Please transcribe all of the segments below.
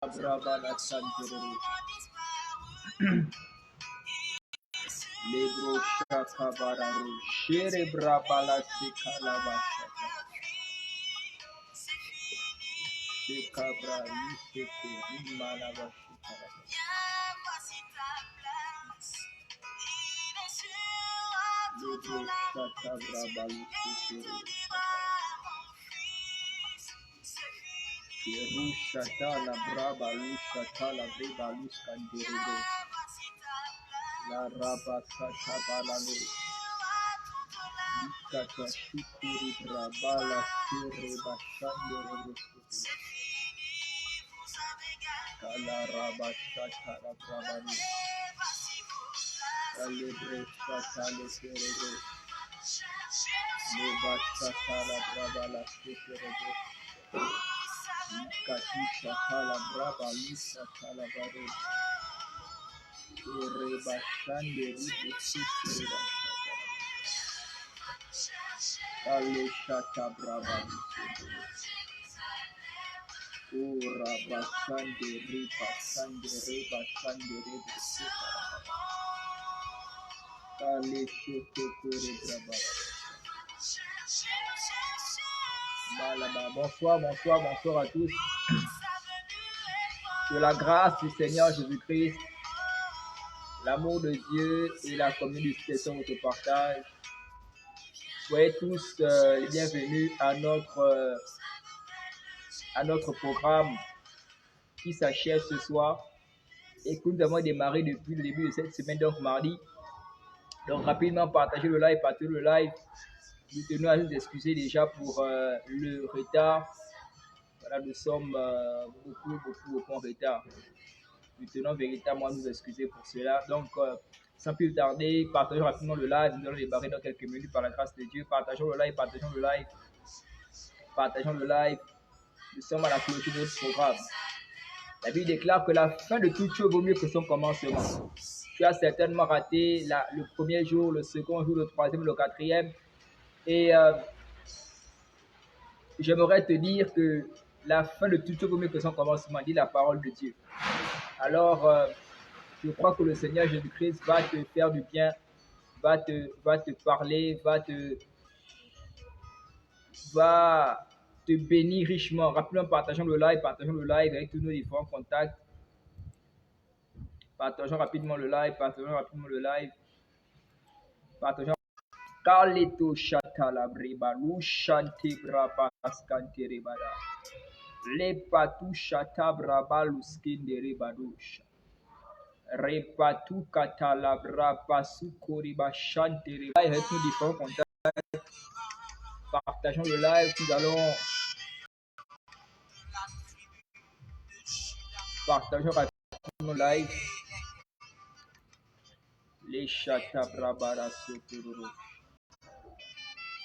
Brabala Santere. Lebro Shakabararu. Shere Brabala Sikalabashaka. Shekabra Yuseke Imalabashika. Lebro Shakabrabalu Sekere. Rusha la braba lusha la breba lus canderebo. La raba sata balalo. Likata shukuri brabala sere bashandere. Kala raba sata la brabani. Kalebre sata le serebo. Leba sata la brabala sekerebo. Katisha kala braba lisha kala baro. Reba shande ribu sikira. Kale shata braba. Raba shande riba shande riba shande ribu sikira. Kale shoto kore braba. Bonsoir, bonsoir, bonsoir à tous. Que la grâce du Seigneur Jésus-Christ, l'amour de Dieu et la communion du Saint te partagent. Soyez tous les bienvenus à notre programme qui s'achève ce soir et que nous avons démarré depuis le début de cette semaine, donc mardi. Donc rapidement, partagez le live, partagez le live. Nous tenons à nous excuser déjà pour le retard. Voilà, nous sommes beaucoup en retard. Nous tenons véritablement à nous excuser pour cela. Donc, sans plus tarder, partageons rapidement le live. Nous allons débarrer dans quelques minutes par la grâce de Dieu. Partageons le live, partageons le live. Partageons le live. Nous sommes à la clôture de notre programme. La Bible déclare que la fin de toute chose vaut mieux que son commencement. Tu as certainement raté le premier jour, le second jour, le troisième, le quatrième. Et j'aimerais te dire que la fin de toute chose vaut mieux que son commencement, dit la parole de Dieu. Alors, je crois que le Seigneur Jésus-Christ va te faire du bien, va te parler, va te bénir richement. Rapidement, partageons le live avec tous nos différents contacts. Partageons rapidement le live, Partageons. Kaleto shata la breba, lu shante braba askante rebada. Le patu shata braba luskinde rebadusha. Repatu katalabra pasukori bashante. Avec nos différents contacts, partageons le live. Nous allons partageons rapidement le live. Les chata brabara sotururu.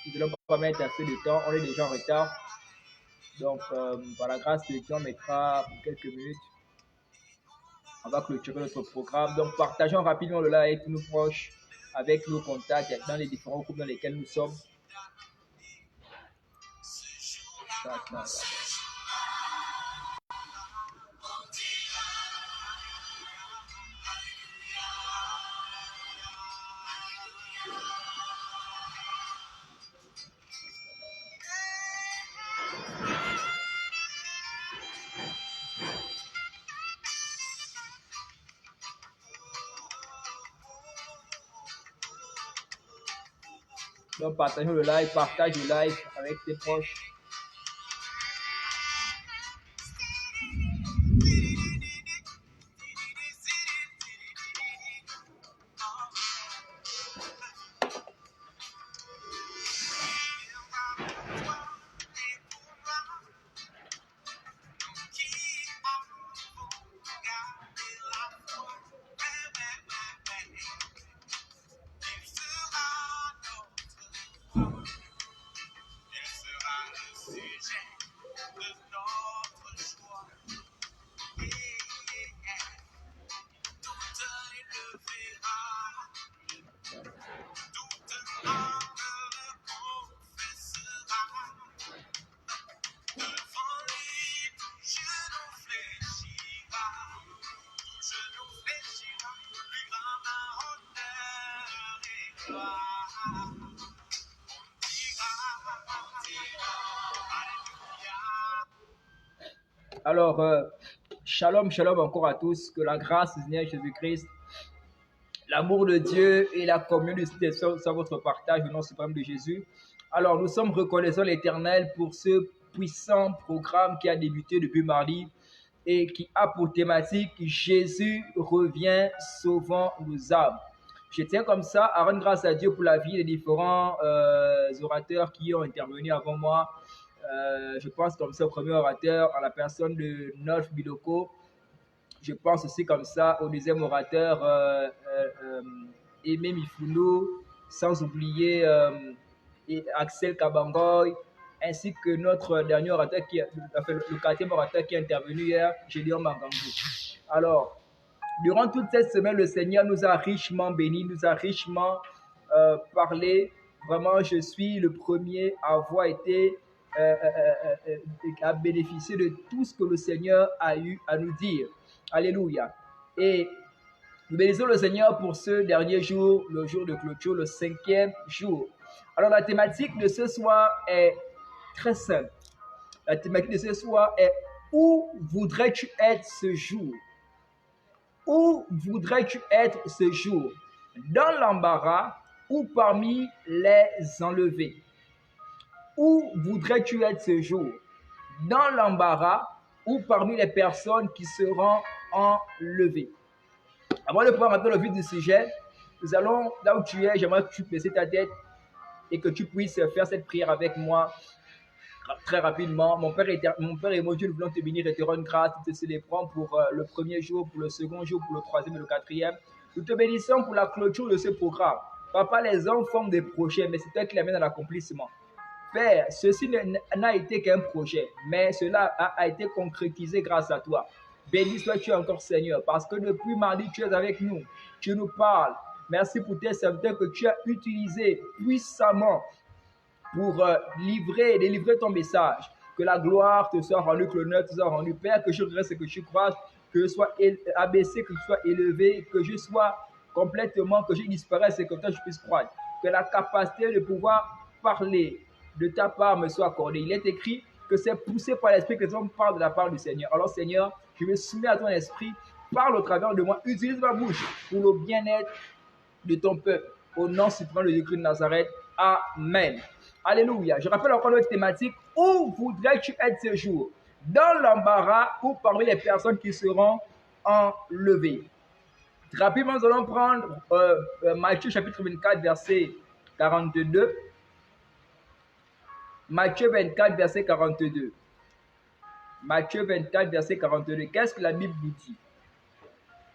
Nous allons pas mettre assez de temps. On est déjà en retard. Donc, par la grâce de Dieu, on mettra quelques minutes. On va clôturer notre programme. Donc, partageons rapidement le live avec nos proches, avec nos contacts, dans les différents groupes dans lesquels nous sommes. Donc, partageons le live, partage le live avec tes proches. Alors, shalom, shalom encore à tous. Que la grâce du Seigneur Jésus-Christ, l'amour de Dieu et la communion du Saint-Esprit soit votre partage au nom suprême de Jésus. Alors, nous sommes reconnaissants l'Éternel pour ce puissant programme qui a débuté depuis mardi et qui a pour thématique Jésus revient sauvant nos âmes. Je tiens comme ça à rendre grâce à Dieu pour la vie des différents orateurs qui ont intervenu avant moi. Je pense comme ça au premier orateur, à la personne de Nolf Biloko. Je pense aussi comme ça au deuxième orateur, Aimé Mifouno, sans oublier Axel Kabangoy, ainsi que notre dernier orateur, le quatrième orateur qui est intervenu hier, Gédéon Mangambou. Alors, durant toute cette semaine, le Seigneur nous a richement bénis, nous a richement parlé. Vraiment, je suis le premier à avoir été à bénéficier de tout ce que le Seigneur a eu à nous dire. Alléluia. Et nous bénissons le Seigneur pour ce dernier jour, le jour de clôture, le 5e jour. Alors, la thématique de ce soir est très simple. La thématique de ce soir est « Où voudrais-tu être ce jour ?» Où voudrais-tu être ce jour? Dans l'embarras ou parmi les enlevés? Où voudrais-tu être ce jour? Dans l'embarras ou parmi les personnes qui seront enlevées? Avant de prendre maintenant le vif du sujet, nous allons, là où tu es, j'aimerais que tu baisses ta tête et que tu puisses faire cette prière avec moi très rapidement. Mon Père et mon Dieu, nous voulons te bénir et te rendre grâce. Nous te célébrons pour le premier jour, pour le second jour, pour le troisième et le quatrième. Nous te bénissons pour la clôture de ce programme. Papa, les hommes forment des projets, mais c'est toi qui les mènes à l'accomplissement. Père, ceci n'a été qu'un projet, mais cela a été concrétisé grâce à toi. Béni sois-tu encore, Seigneur, parce que depuis mardi, tu es avec nous. Tu nous parles. Merci pour tes serviteurs que tu as utilisés puissamment pour délivrer ton message. Que la gloire te soit rendue, que l'honneur te soit rendu. Père, que je regrette ce que tu crois, que je sois abaissé, que je sois élevé, que je sois complètement, que je disparaisse et que toi je puisse croire. Que la capacité de pouvoir parler de ta part me soit accordée. Il est écrit que c'est poussé par l'Esprit que les hommes parlent de la part du Seigneur. Alors Seigneur, je me soumets à ton esprit, parle au travers de moi, utilise ma bouche pour le bien-être de ton peuple. Au nom suprême de Jésus-Christ de Nazareth. Amen. Alléluia. Je rappelle encore notre thématique. Où voudrais-tu être ce jour? Dans l'embarras ou parmi les personnes qui seront enlevées? Rapidement, nous allons prendre Matthieu chapitre 24, verset 42. Matthieu 24, verset 42. Matthieu 24, verset 42. Qu'est-ce que la Bible nous dit?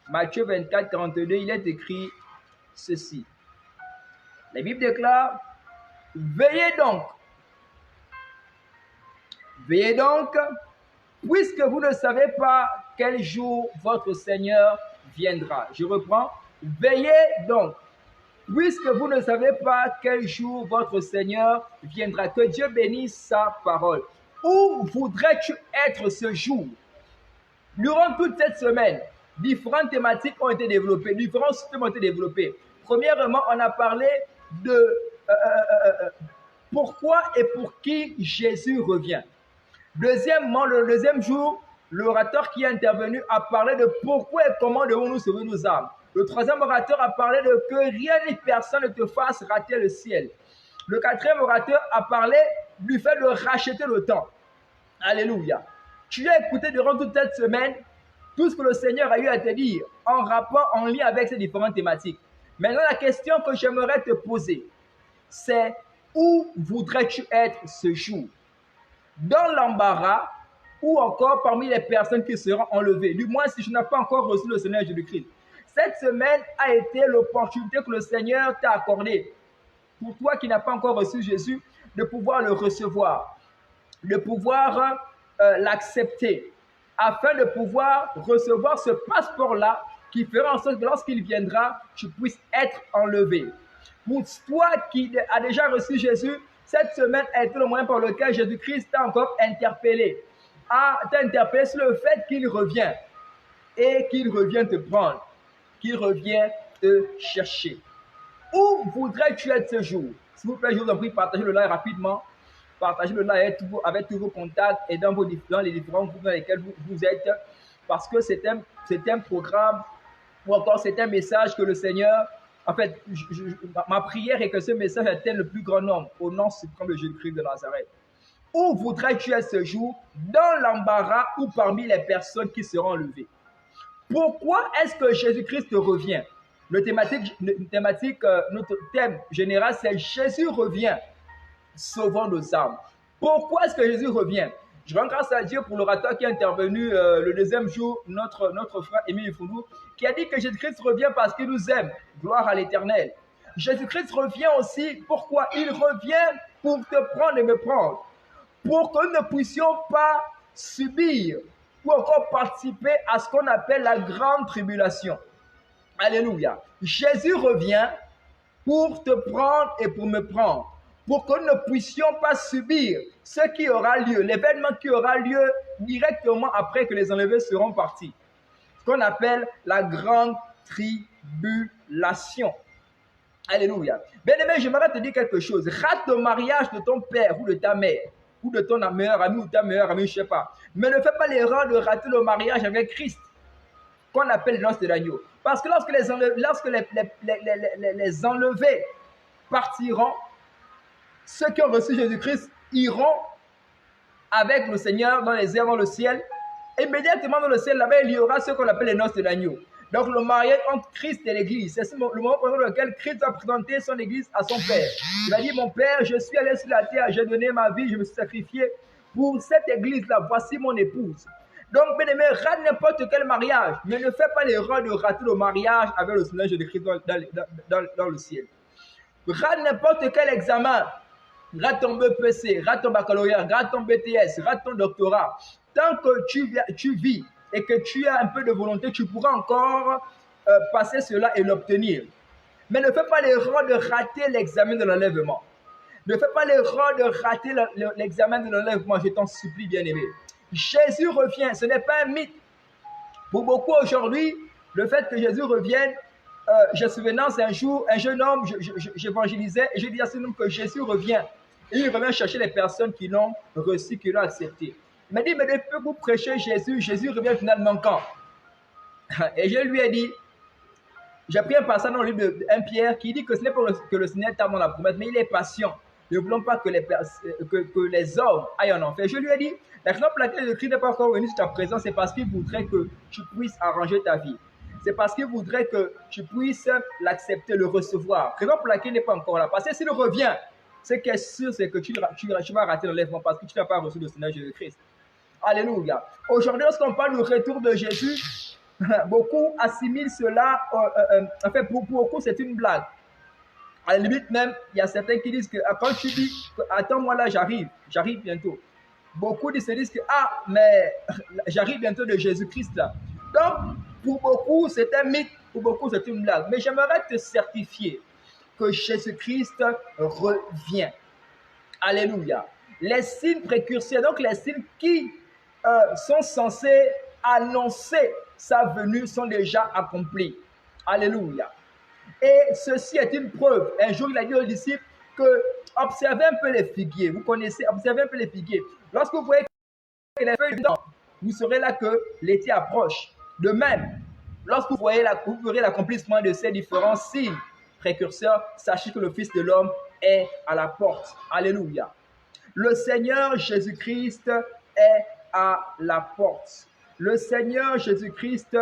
Matthieu 24, 42, il est écrit ceci. La Bible déclare, veillez donc, puisque vous ne savez pas quel jour votre Seigneur viendra. Je reprends, veillez donc, puisque vous ne savez pas quel jour votre Seigneur viendra. Que Dieu bénisse sa parole. Où voudrais-tu être ce jour? Durant toute cette semaine, différentes thématiques ont été développées, différents systèmes ont été développés. Premièrement, on a parlé de pourquoi et pour qui Jésus revient. Deuxièmement, le deuxième jour, l'orateur qui est intervenu a parlé de pourquoi et comment devons-nous sauver nos âmes. Le troisième orateur a parlé de que rien ni personne ne te fasse rater le ciel. Le quatrième orateur a parlé du fait de racheter le temps. Alléluia. Tu as écouté durant toute cette semaine tout ce que le Seigneur a eu à te dire en rapport, en lien avec ces différentes thématiques. Maintenant, la question que j'aimerais te poser, c'est où voudrais-tu être ce jour? Dans l'embarras ou encore parmi les personnes qui seront enlevées? Du moins, si tu n'as pas encore reçu le Seigneur Jésus-Christ. Cette semaine a été l'opportunité que le Seigneur t'a accordée. Pour toi qui n'as pas encore reçu Jésus, de pouvoir le recevoir, de pouvoir l'accepter, afin de pouvoir recevoir ce passeport-là qui fera en sorte que lorsqu'il viendra, tu puisses être enlevé. Pour toi qui as déjà reçu Jésus, cette semaine a été le moyen par lequel Jésus-Christ t'a encore interpellé. T'a interpellé sur le fait qu'il revient et qu'il revient te prendre, qu'il revient te chercher. Où voudrais-tu être ce jour? S'il vous plaît, je vous en prie, partagez le live rapidement. partagez le live avec tous vos contacts et dans les différents groupes dans lesquels vous êtes, parce que c'est un programme ou encore c'est un message que le Seigneur, en fait, ma prière est que ce message atteigne le plus grand nombre au nom suprême de Jésus-Christ de Nazareth. Où voudrais-tu être ce jour? Dans l'embarras ou parmi les personnes qui seront levées? Pourquoi est-ce que Jésus-Christ revient? Notre thème général, c'est Jésus revient, sauvant nos âmes. Pourquoi est-ce que Jésus revient? Je rends grâce à Dieu pour l'orateur qui est intervenu le deuxième jour, notre frère Émile Foundou, qui a dit que Jésus-Christ revient parce qu'il nous aime. Gloire à l'Éternel. Jésus-Christ revient aussi. Pourquoi? Il revient pour te prendre et me prendre. Pour que nous ne puissions pas subir ou encore participer à ce qu'on appelle la grande tribulation. Alléluia. Jésus revient pour te prendre et pour me prendre. Pour que nous ne puissions pas subir ce qui aura lieu, l'événement qui aura lieu directement après que les enlevés seront partis. Ce qu'on appelle la grande tribulation. Alléluia. Bien-aimé, j'aimerais te dire quelque chose. Rate le mariage de ton père ou de ta mère, ou de ton meilleur ami ou ta meilleure amie, je ne sais pas. Mais ne fais pas l'erreur de rater le mariage avec Christ, qu'on appelle les noces de l'agneau. Parce que lorsque les enlevés partiront, ceux qui ont reçu Jésus-Christ iront avec le Seigneur dans les airs, dans le ciel. Immédiatement dans le ciel, là-bas, il y aura ce qu'on appelle les noces de l'agneau. Donc le mariage entre Christ et l'Église, c'est le moment pendant lequel Christ va présenter son Église à son Père. Il va dire, mon Père, je suis allé sur la terre, j'ai donné ma vie, je me suis sacrifié pour cette Église-là, voici mon épouse. Donc, bien aimé, rate n'importe quel mariage, mais ne fais pas l'erreur de rater le mariage avec le Seigneur Jésus-Christ dans le ciel. Rate n'importe quel examen, rate ton BPC, rate ton baccalauréat, rate ton BTS, rate ton doctorat. Tant que tu vis et que tu as un peu de volonté, tu pourras encore passer cela et l'obtenir. Mais ne fais pas l'erreur de rater l'examen de l'enlèvement. Ne fais pas l'erreur de rater l'examen de l'enlèvement, je t'en supplie, bien-aimé. Jésus revient, ce n'est pas un mythe. Pour beaucoup aujourd'hui, le fait que Jésus revienne, j'ai souvenance un jour, un jeune homme, j'évangélisais et je disais à ce homme que Jésus revient. Et il revient chercher les personnes qui l'ont reçu, qui l'ont accepté. Il m'a dit, mais depuis que vous prêchez Jésus, Jésus revient finalement quand? Et je lui ai dit, j'ai pris un passage dans le livre de 1 Pierre qui dit que ce n'est pas que le Seigneur tarde dans la promesse, mais il est patient. Ne voulons pas que les hommes aillent en enfer. Je lui ai dit, la raison pour laquelle le Christ n'est pas encore venu sur ta présence, c'est parce qu'il voudrait que tu puisses arranger ta vie. C'est parce qu'il voudrait que tu puisses l'accepter, le recevoir. La raison pour laquelle il n'est pas encore là. Parce que s'il revient, ce qui est sûr, c'est que tu vas rater l'enlèvement parce que tu n'as pas reçu le Seigneur Jésus-Christ. Alléluia. Aujourd'hui, lorsqu'on parle du retour de Jésus, beaucoup assimilent cela, en fait, pour beaucoup, c'est une blague. À la limite même, il y a certains qui disent que quand tu dis, attends-moi là, j'arrive bientôt. Beaucoup se disent que, ah, mais j'arrive bientôt de Jésus-Christ là. Donc, pour beaucoup, c'est un mythe, pour beaucoup, c'est une blague. Mais j'aimerais te certifier que Jésus-Christ revient. Alléluia. Les signes précurseurs, donc les signes qui sont censés annoncer sa venue sont déjà accomplis. Alléluia. Et ceci est une preuve. Un jour, il a dit aux disciples que observez un peu les figuiers. Vous connaissez, observez un peu les figuiers. Lorsque vous voyez que les feuilles blanches, vous saurez là que l'été approche. De même, lorsque vous verrez l'accomplissement de ces différents signes précurseurs, sachez que le Fils de l'homme est à la porte. Alléluia. Le Seigneur Jésus-Christ est à la porte. Le Seigneur Jésus-Christ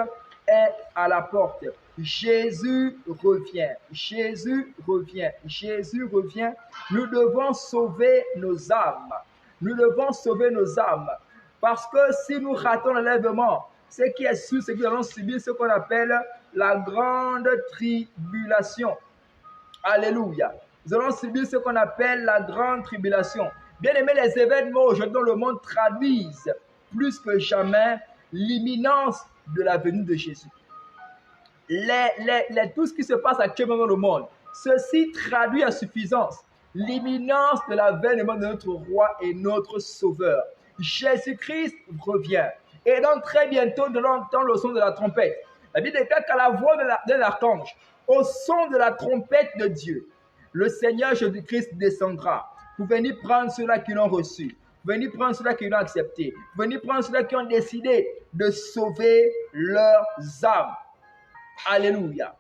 est à la porte. Jésus revient. Jésus revient. Jésus revient. Nous devons sauver nos âmes. Nous devons sauver nos âmes. Parce que si nous ratons l'enlèvement, ce qui est sûr, c'est que nous allons subir ce qu'on appelle la grande tribulation. Alléluia. Nous allons subir ce qu'on appelle la grande tribulation. Bien aimé, les événements aujourd'hui dans le monde traduisent plus que jamais l'imminence de la venue de Jésus. Tout ce qui se passe actuellement dans le monde, ceci traduit à suffisance l'imminence de l'avènement de notre roi et notre sauveur. Jésus-Christ revient. Et donc très bientôt, nous allons entendre le son de la trompette. La Bible déclare qu'à la voix de l'archange, au son de la trompette de Dieu, le Seigneur Jésus-Christ descendra. pour venir prendre ceux-là qui l'ont reçu, pour venir prendre ceux-là qui l'ont accepté, pour venir prendre ceux-là qui ont décidé de sauver leurs âmes. Alléluia.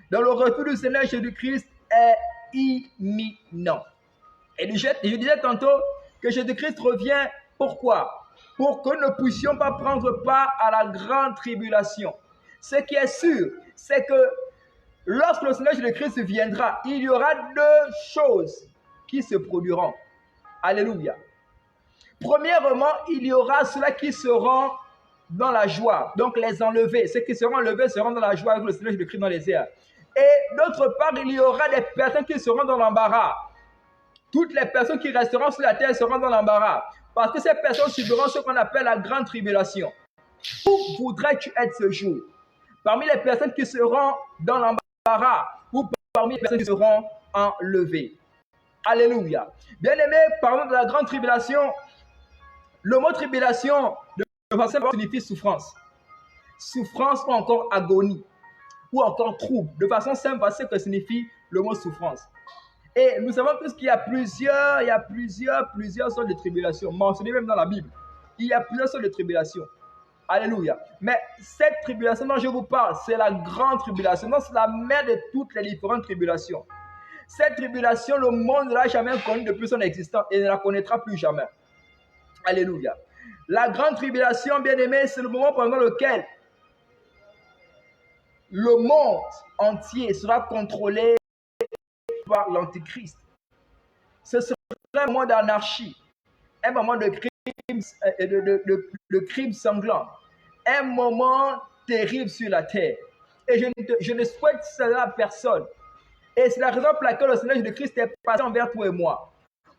Donc le retour du Seigneur Jésus-Christ est imminent. Et je disais tantôt que Jésus-Christ revient. Pourquoi? Pour que nous ne puissions pas prendre part à la grande tribulation. Ce qui est sûr, c'est que lorsque le Seigneur Jésus-Christ viendra, il y aura deux choses qui se produiront. Alléluia. Premièrement, il y aura ceux-là qui seront dans la joie, donc les enlevés. Ceux qui seront enlevés seront dans la joie avec le Seigneur Jésus-Christ dans les airs. Et d'autre part, il y aura des personnes qui seront dans l'embarras. Toutes les personnes qui resteront sur la terre seront dans l'embarras. Parce que ces personnes subiront ce qu'on appelle la grande tribulation. Où voudrais-tu être ce jour? Parmi les personnes qui seront dans l'embarras ou parmi les personnes qui seront enlevées? Alléluia. Bien-aimés, parlons de la grande tribulation. Le mot tribulation, de façon signifie souffrance. Souffrance ou encore agonie, ou encore trouble. De façon simple, c'est ce que signifie le mot souffrance. Et nous savons tous qu'il y a plusieurs sortes de tribulations, mentionnées même dans la Bible. Il y a plusieurs sortes de tribulations. Alléluia. Mais cette tribulation dont je vous parle, c'est la grande tribulation. C'est la mère de toutes les différentes tribulations. Cette tribulation, le monde ne l'a jamais connue depuis son existence et ne la connaîtra plus jamais. Alléluia. La grande tribulation, bien-aimé, c'est le moment pendant lequel le monde entier sera contrôlé par l'Antichrist. Ce sera un moment d'anarchie, un moment de crime sanglant, un moment terrible sur la terre. Et je ne souhaite cela à personne. Et c'est la raison pour laquelle le Seigneur Jésus-Christ est passé envers toi et moi.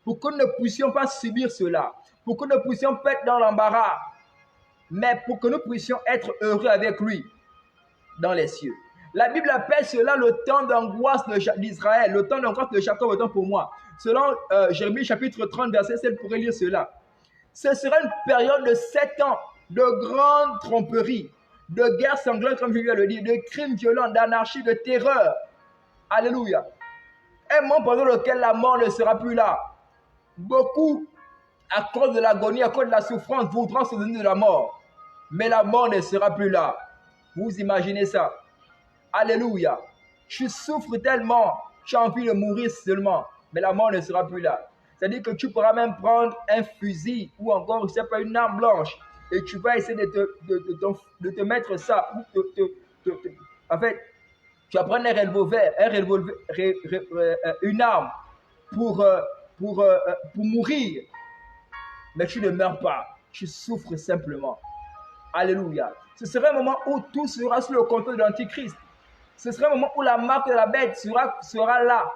Pour que nous ne puissions pas subir cela. Pour que nous ne puissions pas être dans l'embarras. Mais pour que nous puissions être heureux avec lui dans les cieux. La Bible appelle cela le temps d'angoisse d'Israël. Le temps d'angoisse de Jacob, autant pour moi. Selon Jérémie chapitre 30, verset 7, vous pourrez lire cela. Ce sera une période de 7 ans de grande tromperie, de guerre sanglante, comme je viens de le dire, de crimes violents, d'anarchie, de terreur. Alléluia. Un moment pendant lequel la mort ne sera plus là. Beaucoup, à cause de l'agonie, à cause de la souffrance, voudront se donner de la mort. Mais la mort ne sera plus là. Vous imaginez ça? Alléluia. Tu souffres tellement, tu as envie de mourir seulement. Mais la mort ne sera plus là. C'est-à-dire que tu pourras même prendre un fusil ou encore, je ne sais pas, une arme blanche. Et tu vas essayer de te mettre ça. En fait, tu vas prendre un revolver, une arme pour mourir. Mais tu ne meurs pas. Tu souffres simplement. Alléluia. Ce sera un moment où tout sera sous le contrôle de l'Antichrist. Ce sera un moment où la marque de la bête sera là.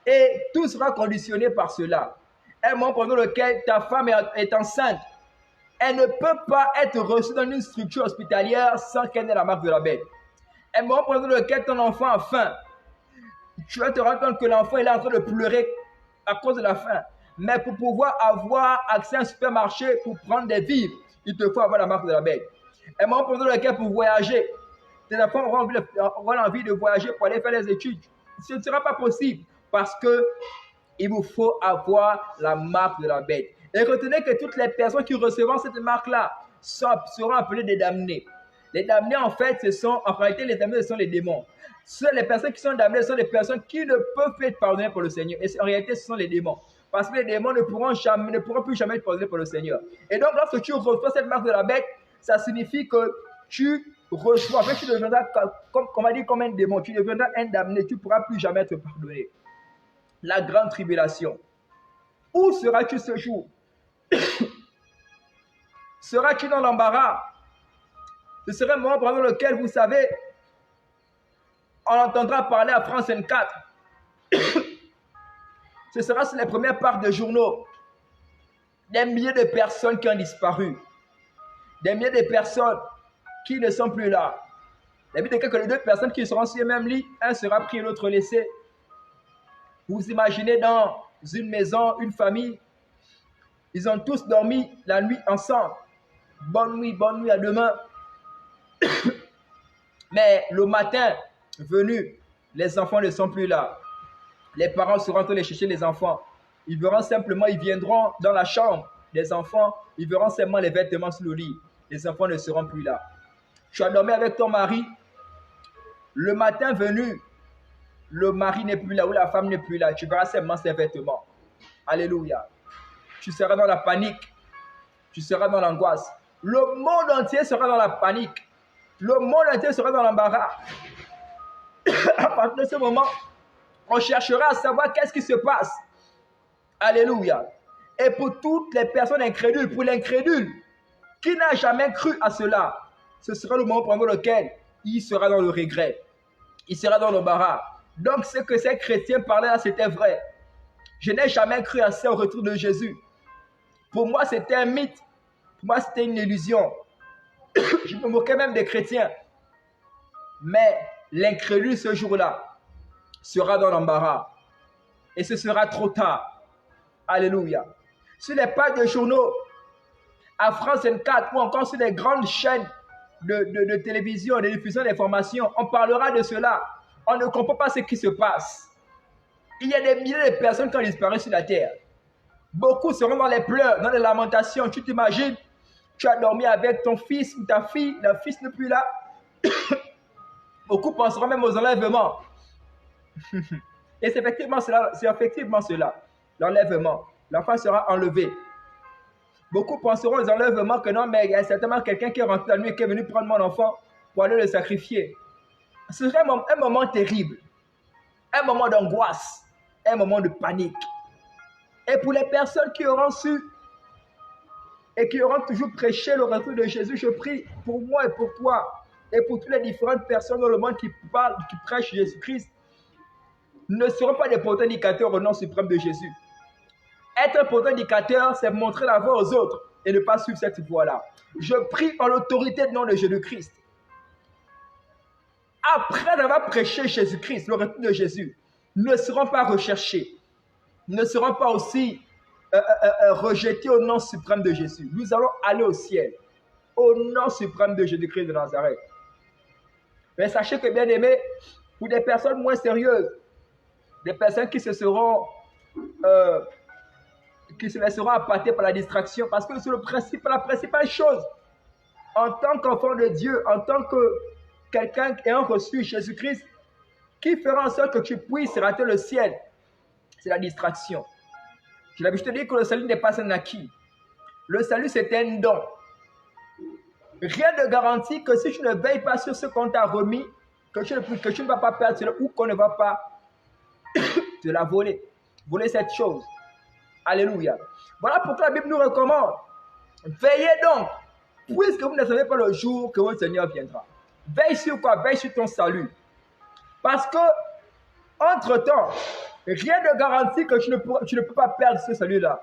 Et tout sera conditionné par cela. Un moment pendant lequel ta femme est enceinte. Elle ne peut pas être reçue dans une structure hospitalière sans qu'elle ait la marque de la bête. Un moment pendant lequel ton enfant a faim. Tu vas te rendre compte que l'enfant est en train de pleurer à cause de la faim. Mais pour pouvoir avoir accès à un supermarché pour prendre des vivres, il te faut avoir la marque de la bête. Un moment pendant lequel pour voyager, tes enfants auront envie de voyager pour aller faire les études. Ce ne sera pas possible parce qu'il vous faut avoir la marque de la bête. Et retenez que toutes les personnes qui recevront cette marque-là seront appelées des damnés. Les damnés, en fait, en réalité, les damnés, ce sont les démons. Les personnes qui sont damnées sont les personnes qui ne peuvent être pardonnées par le Seigneur. Et en réalité, ce sont les démons. Parce que les démons ne pourront plus jamais être pardonnés par le Seigneur. Et donc, lorsque tu reçois cette marque de la bête, ça signifie que tu reçois, en fait, tu deviendras, comme on va dire, comme un démon. Tu deviendras un damné. Tu ne pourras plus jamais être pardonné. La grande tribulation. Où seras-tu ce jour? Seras-tu dans l'embarras? Ce serait un moment pendant lequel, vous savez, on entendra parler à France 24. Ce sera sur les premières pages de journaux. Des milliers de personnes qui ont disparu. Des milliers de personnes qui ne sont plus là. La Bible déclare que les deux personnes qui seront sur le même lit, un sera pris et l'autre laissé. Vous imaginez dans une maison, une famille, ils ont tous dormi la nuit ensemble. Bonne nuit, à demain. Mais le matin venu, les enfants ne sont plus là. Les parents seront allés chercher les enfants. Ils verront simplement, ils viendront dans la chambre des enfants, ils verront seulement les vêtements sous le lit. Les enfants ne seront plus là. Tu as dormi avec ton mari. Le matin venu, le mari n'est plus là ou la femme n'est plus là. Tu verras seulement ses vêtements. Alléluia. Tu seras dans la panique. Tu seras dans l'angoisse. Le monde entier sera dans la panique. Le monde entier sera dans l'embarras. À partir de ce moment, on cherchera à savoir qu'est-ce qui se passe. Alléluia. Et pour toutes les personnes incrédules, pour l'incrédule qui n'a jamais cru à cela, ce sera le moment pendant lequel il sera dans le regret. Il sera dans l'embarras. Donc ce que ces chrétiens parlaient là, c'était vrai. Je n'ai jamais cru à ça au retour de Jésus. Pour moi, c'était un mythe. Pour moi, c'était une illusion. Je me moquais même des chrétiens. Mais l'incrédule ce jour-là sera dans l'embarras. Et ce sera trop tard. Alléluia. Sur les pages de journaux, à France 24 ou encore sur les grandes chaînes de télévision, de diffusion d'informations, on parlera de cela. On ne comprend pas ce qui se passe. Il y a des milliers de personnes qui ont disparu sur la terre. Beaucoup seront dans les pleurs, dans les lamentations. Tu t'imagines, tu as dormi avec ton fils ou ta fille, le fils n'est plus là. Beaucoup penseront même aux enlèvements. Et c'est effectivement cela, l'enlèvement. L'enfant sera enlevé. Beaucoup penseront aux enlèvements que non, mais il y a certainement quelqu'un qui est rentré la nuit et qui est venu prendre mon enfant pour aller le sacrifier. Ce serait un moment terrible, un moment d'angoisse, un moment de panique. Et pour les personnes qui auront su et qui auront toujours prêché le retour de Jésus, je prie pour moi et pour toi et pour toutes les différentes personnes dans le monde qui parlent, qui prêchent Jésus-Christ, ne seront pas des porteurs indicateurs au nom suprême de Jésus. Être un porteur indicateur, c'est montrer la voie aux autres et ne pas suivre cette voie-là. Je prie par l'autorité du nom de Jésus-Christ. Après avoir prêché Jésus-Christ, le retour de Jésus, ne seront pas recherchés, ne seront pas aussi rejetés au nom suprême de Jésus. Nous allons aller au ciel, au nom suprême de Jésus-Christ de Nazareth. Mais sachez que, bien aimés, pour des personnes moins sérieuses, des personnes qui se laisseront appâter par la distraction, parce que c'est la principale chose. En tant qu'enfant de Dieu, en tant que quelqu'un ayant reçu Jésus-Christ, qui fera en sorte que tu puisses rater le ciel, c'est la distraction. Je te dis que le salut n'est pas un acquis. Le salut, c'est un don. Rien ne garantit que si tu ne veilles pas sur ce qu'on t'a remis, que tu ne vas pas perdre cela ou qu'on ne va pas te la voler. Voler cette chose. Alléluia. Voilà pourquoi la Bible nous recommande. Veillez donc, puisque vous ne savez pas le jour que votre Seigneur viendra. Veille sur quoi? Veille sur ton salut. Parce que, entre-temps, rien ne garantit que tu ne peux pas perdre ce salut-là.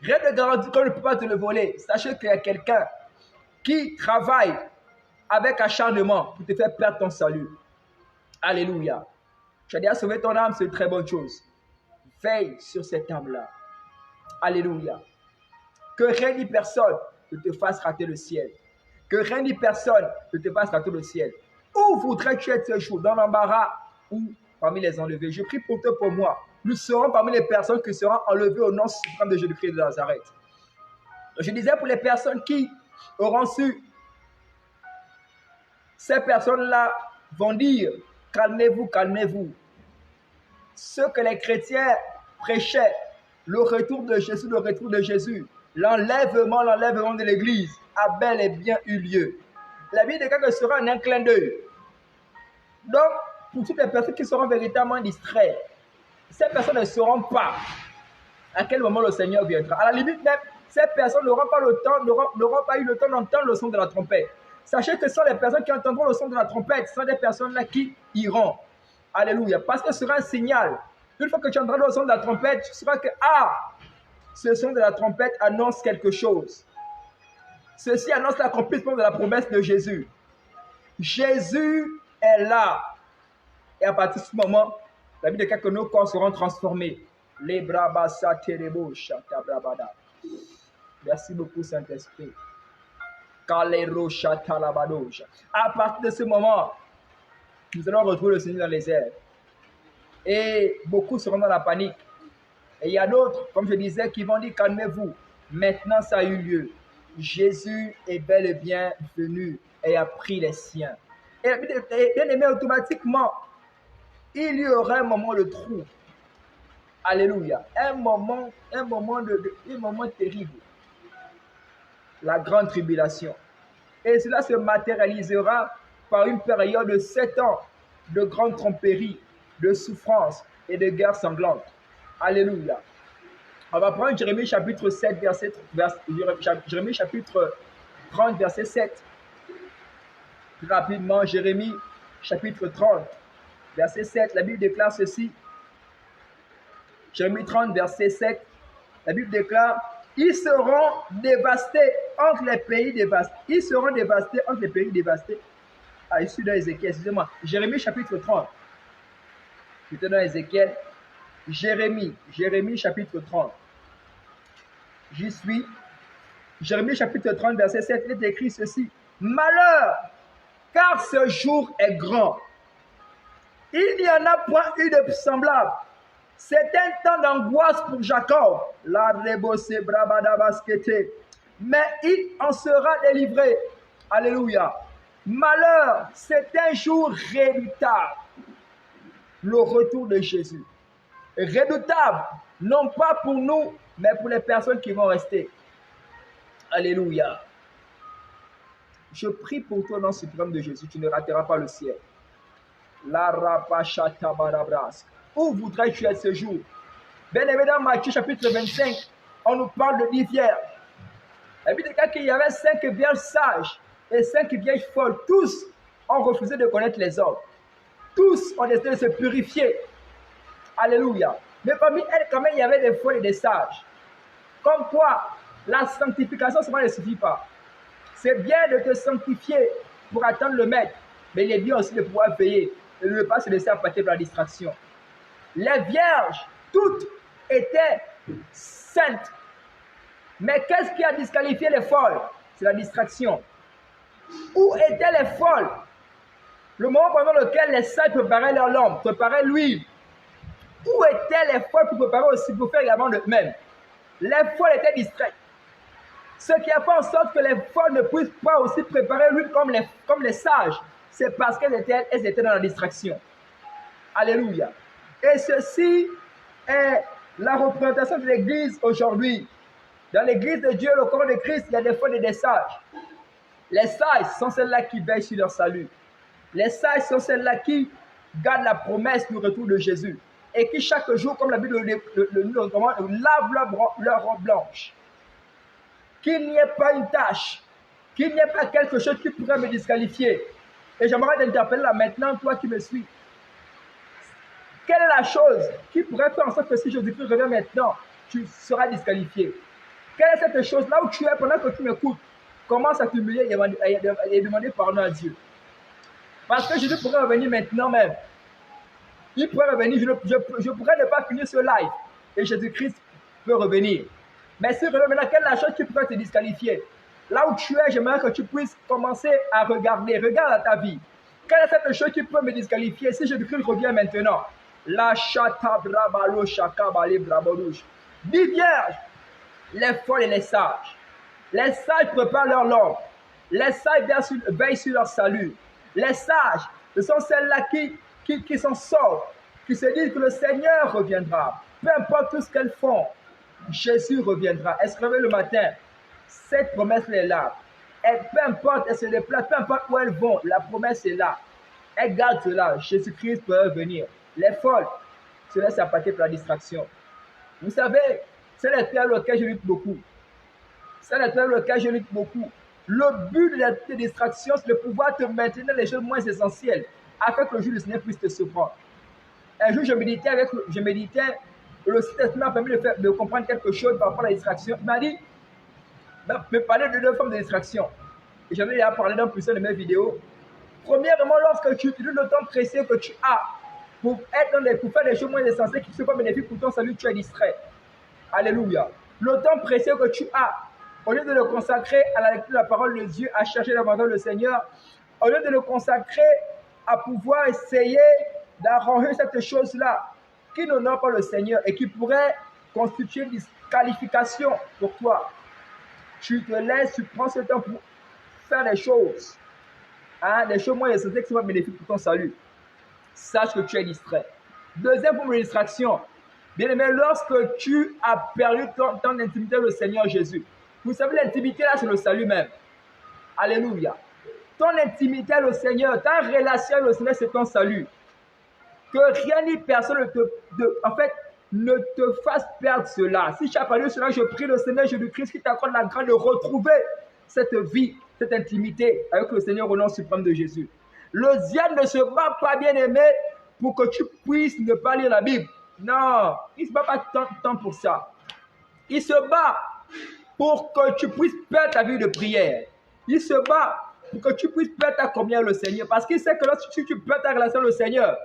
Rien ne garantit qu'on ne peut pas te le voler. Sachez qu'il y a quelqu'un qui travaille avec acharnement pour te faire perdre ton salut. Alléluia. Tu as déjà sauvé ton âme, c'est une très bonne chose. Veille sur cette âme-là. Alléluia. Que rien ni personne ne te fasse rater le ciel. Que rien ni personne ne te fasse rater le ciel. Où voudrais-tu être ce jour? Dans l'embarras ou parmi les enlevés? Je prie pour toi, pour moi. Nous serons parmi les personnes qui seront enlevées au nom suprême de Jésus-Christ de Nazareth. Je disais pour les personnes qui auront su, ces personnes-là vont dire, calmez-vous, calmez-vous. Ce que les chrétiens prêchaient, le retour de Jésus, l'enlèvement de l'Église a bel et bien eu lieu. La vie de quelqu'un sera un clin d'œil. Donc, pour toutes les personnes qui seront véritablement distraites, ces personnes ne sauront pas à quel moment le Seigneur viendra. À la limite même, ces personnes n'auront pas eu le temps d'entendre le son de la trompette. Sachez que ce sont les personnes qui entendront le son de la trompette, ce sont des personnes-là qui iront. Alléluia. Parce que ce sera un signal. Une fois que tu entendras le son de la trompette, tu sauras que, ce son de la trompette annonce quelque chose. Ceci annonce l'accomplissement de la promesse de Jésus. Jésus est là. Et à partir de ce moment, la vie de quelques de nos corps seront transformés. Merci beaucoup, Saint-Esprit. À partir de ce moment, nous allons retrouver le Seigneur dans les airs. Et beaucoup seront dans la panique. Et il y a d'autres, comme je disais, qui vont dire calmez-vous. Maintenant, ça a eu lieu. Jésus est bel et bien venu et a pris les siens. Et bien aimé, automatiquement, il y aura un moment de trou. Alléluia. Un moment terrible. La grande tribulation. Et cela se matérialisera par une période de 7 ans de grande tromperie, de souffrance et de guerre sanglante. Alléluia. On va prendre Jérémie chapitre 7, Jérémie chapitre 30, verset 7. Rapidement, Jérémie chapitre 30, verset 7. La Bible déclare ceci. Jérémie 30, verset 7. La Bible déclare, ils seront dévastés entre les pays dévastés. Ils seront dévastés entre les pays dévastés. Ah, je suis dans Ézéchiel, excusez-moi. Jérémie chapitre 30. J'étais dans Ézéchiel. Jérémie chapitre 30. J'y suis. Jérémie chapitre 30, verset 7, il est écrit ceci. Malheur, car ce jour est grand. Il n'y en a point eu de semblable. C'est un temps d'angoisse pour Jacob. Mais il en sera délivré. Alléluia. Malheur, c'est un jour redoutable. Le retour de Jésus. Redoutable, non pas pour nous, mais pour les personnes qui vont rester. Alléluia. Je prie pour toi dans ce programme de Jésus, tu ne rateras pas le ciel. Où voudrais-tu être ce jour? Bien évidemment, dans Matthieu chapitre 25, on nous parle de 10 vierges. La Bible déclare qu'il y avait 5 vierges sages et 5 vierges folles. Tous ont refusé de connaître les hommes. Tous ont décidé de se purifier. Alléluia. Mais parmi elles, quand même, il y avait des folles et des sages. Comme quoi, la sanctification seulement ne suffit pas. C'est bien de te sanctifier pour atteindre le maître, mais il est bien aussi de pouvoir veiller et de ne pas se laisser appâter par la distraction. Les vierges, toutes étaient saintes. Mais qu'est-ce qui a disqualifié les folles? C'est la distraction. Où étaient les folles? Le moment pendant lequel les saints préparaient leur lampe, préparaient l'huile. Où étaient les folles pour préparer aussi, pour faire également de même? Les folles étaient distraites. Ce qui a fait en sorte que les folles ne puissent pas aussi préparer l'huile comme les sages, c'est parce qu'elles étaient dans la distraction. Alléluia. Et ceci est la représentation de l'Église aujourd'hui. Dans l'Église de Dieu, le corps de Christ, il y a des folles et des sages. Les sages sont celles-là qui veillent sur leur salut. Les sages sont celles-là qui gardent la promesse du retour de Jésus et qui chaque jour, comme la Bible nous recommande, lavent leur robe blanche. Qu'il n'y ait pas une tâche, qu'il n'y ait pas quelque chose qui pourrait me disqualifier. Et j'aimerais t'interpeller là maintenant, toi qui me suis. Quelle est la chose qui pourrait faire en sorte que si Jésus-Christ revient maintenant, tu seras disqualifié? Quelle est cette chose là où tu es pendant que tu m'écoutes? Commence à t'humilier et demander pardon à Dieu. Parce que Jésus pourrait revenir maintenant même. Il pourrait revenir, je pourrais ne pas finir ce live. Et Jésus-Christ peut revenir. Mais si revient maintenant, quelle est la chose qui pourrait te disqualifier? Là où tu es, j'aimerais que tu puisses commencer à regarder. Regarde à ta vie. Quelle est cette chose qui peut me disqualifier si Jésus-Christ revient maintenant? La chata brabalo chaka balé braborouche. 10 vierges, les folles et les sages. Les sages préparent leur lampe. Les sages veillent sur leur salut. Les sages, ce sont celles-là qui sont sobres, qui se disent que le Seigneur reviendra. Peu importe tout ce qu'elles font, Jésus reviendra. Elles se réveillent le matin. Cette promesse est là. Et peu importe, elles se déplacent, peu importe où elles vont, la promesse est là. Elles gardent cela. Jésus-Christ peut revenir. Les folles se laissent appâter par la distraction. Vous savez, c'est le terme auquel je lutte beaucoup. C'est le terme auquel je lutte beaucoup. Le but de la distraction, c'est de pouvoir te maintenir les choses moins essentielles, afin que le jour du Seigneur puisse te surprendre. Un jour, je méditais, le Saint-Esprit m'a permis de comprendre quelque chose par rapport à la distraction. Il m'a dit, me parler de 2 formes de distraction. Et j'en ai déjà parlé dans plusieurs de mes vidéos. Premièrement, lorsque tu utilises le temps précieux que tu as pour faire des choses moins essentielles qui ne sont pas bénéfiques pour ton salut, tu es distrait. Alléluia. Le temps précieux que tu as, au lieu de le consacrer à la lecture de la parole de Dieu, à chercher davantage le Seigneur, au lieu de le consacrer à pouvoir essayer d'arranger cette chose-là qui n'honore pas le Seigneur et qui pourrait constituer une disqualification pour toi. Tu te laisses, tu prends ce temps pour faire des choses. Hein, des choses moins essentielles qui sont bénéfiques pour ton salut. Sache que tu es distrait. Deuxième forme de distraction. Bien aimé, lorsque tu as perdu ton intimité avec le Seigneur Jésus. Vous savez, l'intimité là, c'est le salut même. Alléluia. Ton intimité avec le Seigneur, ta relation avec le Seigneur, c'est ton salut. Que rien ni personne ne te fasse perdre cela. Si tu as perdu cela, je prie le Seigneur Jésus-Christ qui t'accorde la grâce de retrouver cette vie, cette intimité avec le Seigneur au nom suprême de Jésus. Le diable ne se bat pas, bien aimé, pour que tu puisses ne pas lire la Bible. Non, il ne se bat pas tant pour ça. Il se bat pour que tu puisses perdre ta vie de prière. Il se bat pour que tu puisses perdre ta communion avec le Seigneur. Parce qu'il sait que lorsque tu perds ta relation avec le Seigneur,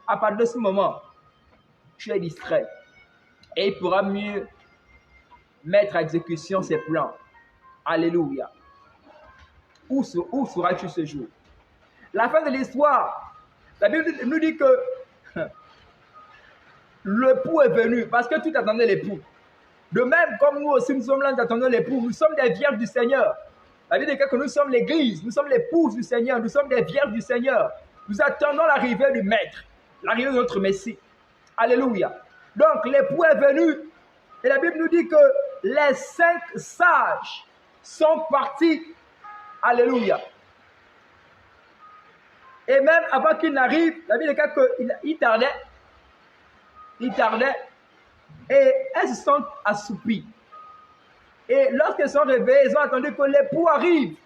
à partir de ce moment, tu es distrait. Et il pourra mieux mettre à exécution ses plans. Alléluia. Où seras-tu ce jour? La fin de l'histoire, la Bible nous dit que l'époux est venu parce que tu t'attendais l'époux. De même, comme nous aussi, nous sommes là, nous attendons l'époux. Nous sommes des vierges du Seigneur. La Bible dit que nous sommes l'église, nous sommes l'épouse du Seigneur, nous sommes des vierges du Seigneur. Nous attendons l'arrivée du Maître, l'arrivée de notre Messie. Alléluia. Donc, l'époux est venu et la Bible nous dit que les 5 sages sont partis. Alléluia. Et même avant qu'il n'arrive, la Bible dit qu'il tardait. Il tardait. Et elles se sont assoupies. Et lorsqu'elles sont réveillées, elles ont attendu que l'époux arrive.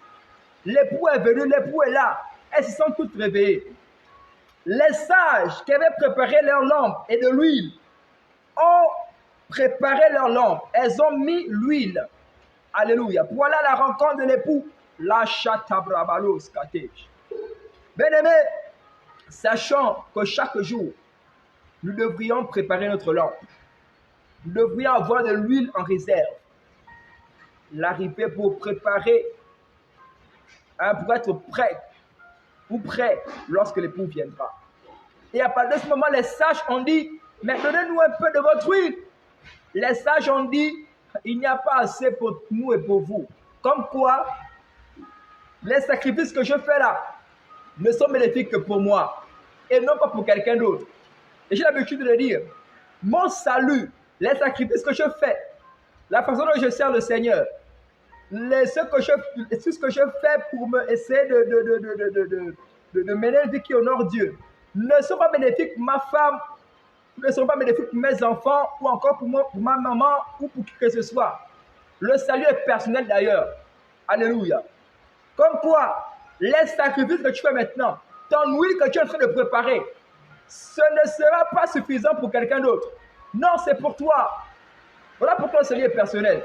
L'époux est venu, l'époux est là. Elles se sont toutes réveillées. Les sages qui avaient préparé leur lampe et de l'huile ont préparé leur lampe. Elles ont mis l'huile. Alléluia. Voilà la rencontre de l'époux. La chatabrabalos katej. Bien-aimés, sachant que chaque jour, nous devrions préparer notre lampe. Nous devrions avoir de l'huile en réserve. L'arrivée pour préparer, pour être prêt ou prêt lorsque l'époux viendra. Et à partir de ce moment, les sages ont dit, mais donnez-nous un peu de votre huile. Les sages ont dit, il n'y a pas assez pour nous et pour vous. Comme quoi, les sacrifices que je fais là ne sont bénéfiques que pour moi et non pas pour quelqu'un d'autre. Et j'ai l'habitude de le dire, mon salut, les sacrifices que je fais, la façon dont je sers le Seigneur, ce que je fais pour me essayer de mener une vie qui honore Dieu, ne sont pas bénéfiques pour ma femme, ne sont pas bénéfiques pour mes enfants, ou encore pour ma maman, ou pour qui que ce soit. Le salut est personnel d'ailleurs. Alléluia. Comme quoi, les sacrifices que tu fais maintenant, ton huile que tu es en train de préparer, ce ne sera pas suffisant pour quelqu'un d'autre. Non, c'est pour toi. Voilà pourquoi le salut est personnel.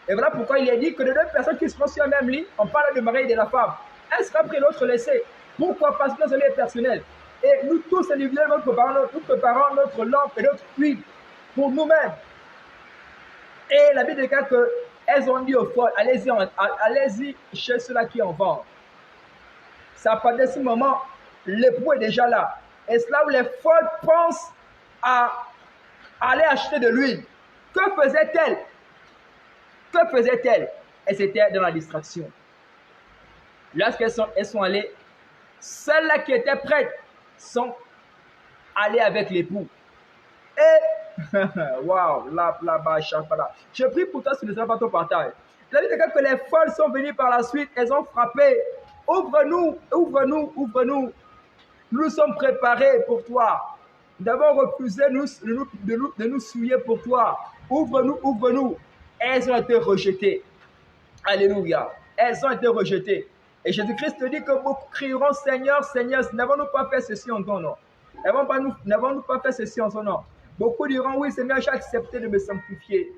Et voilà pourquoi il est dit que les 2 personnes qui seront sur le même lit, on parle du mari et de la femme. Un sera pris, l'autre laissé. Pourquoi? Parce que le salut est personnel. Et nous tous, individuellement, nous préparons notre lampe et notre huile pour nous-mêmes. Et la Bible dit qu'elles ont dit aux folles, allez-y chez ceux-là qui en vendent. Ça part de ce moment, l'époux est déjà là. Et c'est là où les folles pensent à aller acheter de l'huile. Que faisait-elle? Que faisait-elle? Elles étaient dans la distraction. Lorsqu'elles sont allées, celles-là qui étaient prêtes sont allées avec l'époux. Et, waouh, je prie pour toi, ce ne sera pas ton partage. La Bible dit que les folles sont venues par la suite, elles ont frappé. Ouvre-nous, ouvre-nous, ouvre-nous. Nous sommes préparés pour toi. Nous avons refusé de nous souiller pour toi. Ouvre-nous, ouvre-nous. Elles ont été rejetées. Alléluia. Elles ont été rejetées. Et Jésus-Christ dit que beaucoup crieront, Seigneur, Seigneur, n'avons-nous pas fait ceci en ton nom? N'avons-nous pas fait ceci en ton nom? Beaucoup diront, oui, Seigneur, j'ai accepté de me sanctifier.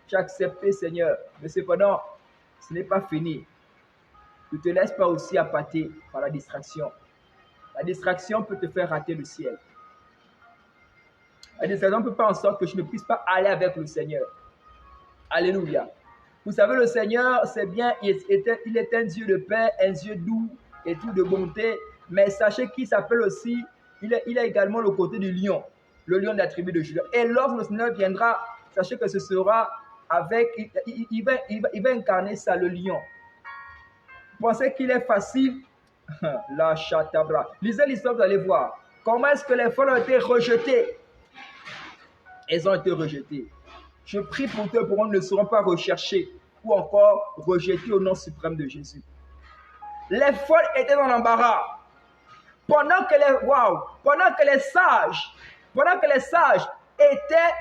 J'ai accepté, Seigneur. Mais cependant, ce n'est pas fini. Ne te laisse pas aussi appâter par la distraction. La distraction peut te faire rater le ciel. La distraction ne peut pas en sorte que je ne puisse pas aller avec le Seigneur. Alléluia. Vous savez, le Seigneur, c'est bien, il est un Dieu de paix, un Dieu doux et tout de bonté. Mais sachez qu'il s'appelle aussi, il a également le côté du lion. le lion de la tribu de Juda. Et lorsque le Seigneur viendra, sachez que ce sera avec, il va incarner ça, le lion. Vous pensez qu'il est facile? La chatabra. Lisez l'histoire, vous allez voir. Comment est-ce que les folles ont été rejetées? Elles ont été rejetées. Je prie pour que pour ne seront pas recherchés ou encore rejetés au nom suprême de Jésus. Les folles étaient dans l'embarras. Pendant que les sages étaient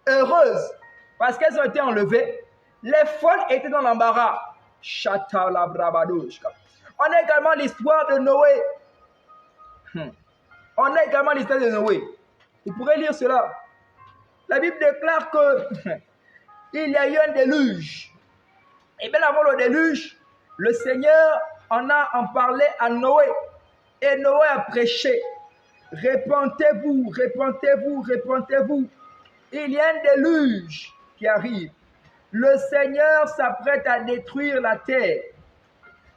heureuses parce qu'elles ont été enlevées, les folles étaient dans l'embarras. On a également l'histoire de Noé. On a également l'histoire de Noé. Vous pourrez lire cela. La Bible déclare que il y a eu un déluge. Et bien avant le déluge, le Seigneur en parlait à Noé. Et Noé a prêché. Répentez-vous, répentez-vous, répentez-vous. Il y a un déluge qui arrive. Le Seigneur s'apprête à détruire la terre.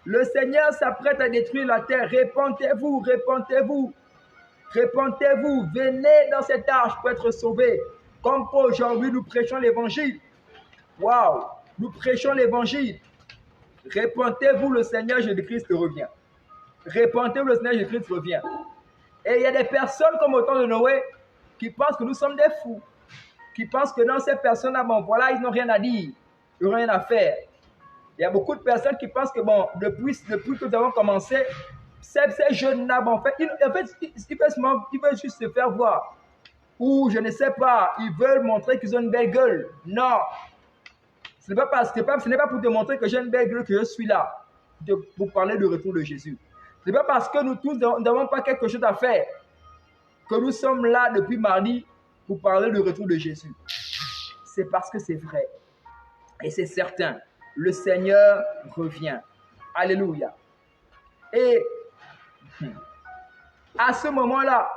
Le Seigneur s'apprête à détruire la terre. Répentez-vous, répentez-vous. Répentez-vous. Venez dans cette arche pour être sauvés. Comme aujourd'hui nous prêchons l'évangile. Waouh! Nous prêchons l'évangile. Répentez-vous, le Seigneur Jésus-Christ revient. Répentez-vous, le Seigneur Jésus-Christ revient. Et il y a des personnes comme au temps de Noé qui pensent que nous sommes des fous. Qui pensent que dans ces personnes-là, bon, voilà, ils n'ont rien à dire. Ils n'ont rien à faire. Il y a beaucoup de personnes qui pensent que, bon, depuis que nous avons commencé, ces jeunes-là, bon, en fait, ils veulent juste se faire voir. Ou, je ne sais pas, ils veulent montrer qu'ils ont une belle gueule. Non. Ce n'est pas pour te montrer que j'ai une belle gueule que je suis là. Pour parler du retour de Jésus. Ce n'est pas parce que nous tous n'avons pas quelque chose à faire que nous sommes là depuis mardi pour parler du retour de Jésus. C'est parce que c'est vrai. Et c'est certain. Le Seigneur revient. Alléluia. Et à ce moment-là,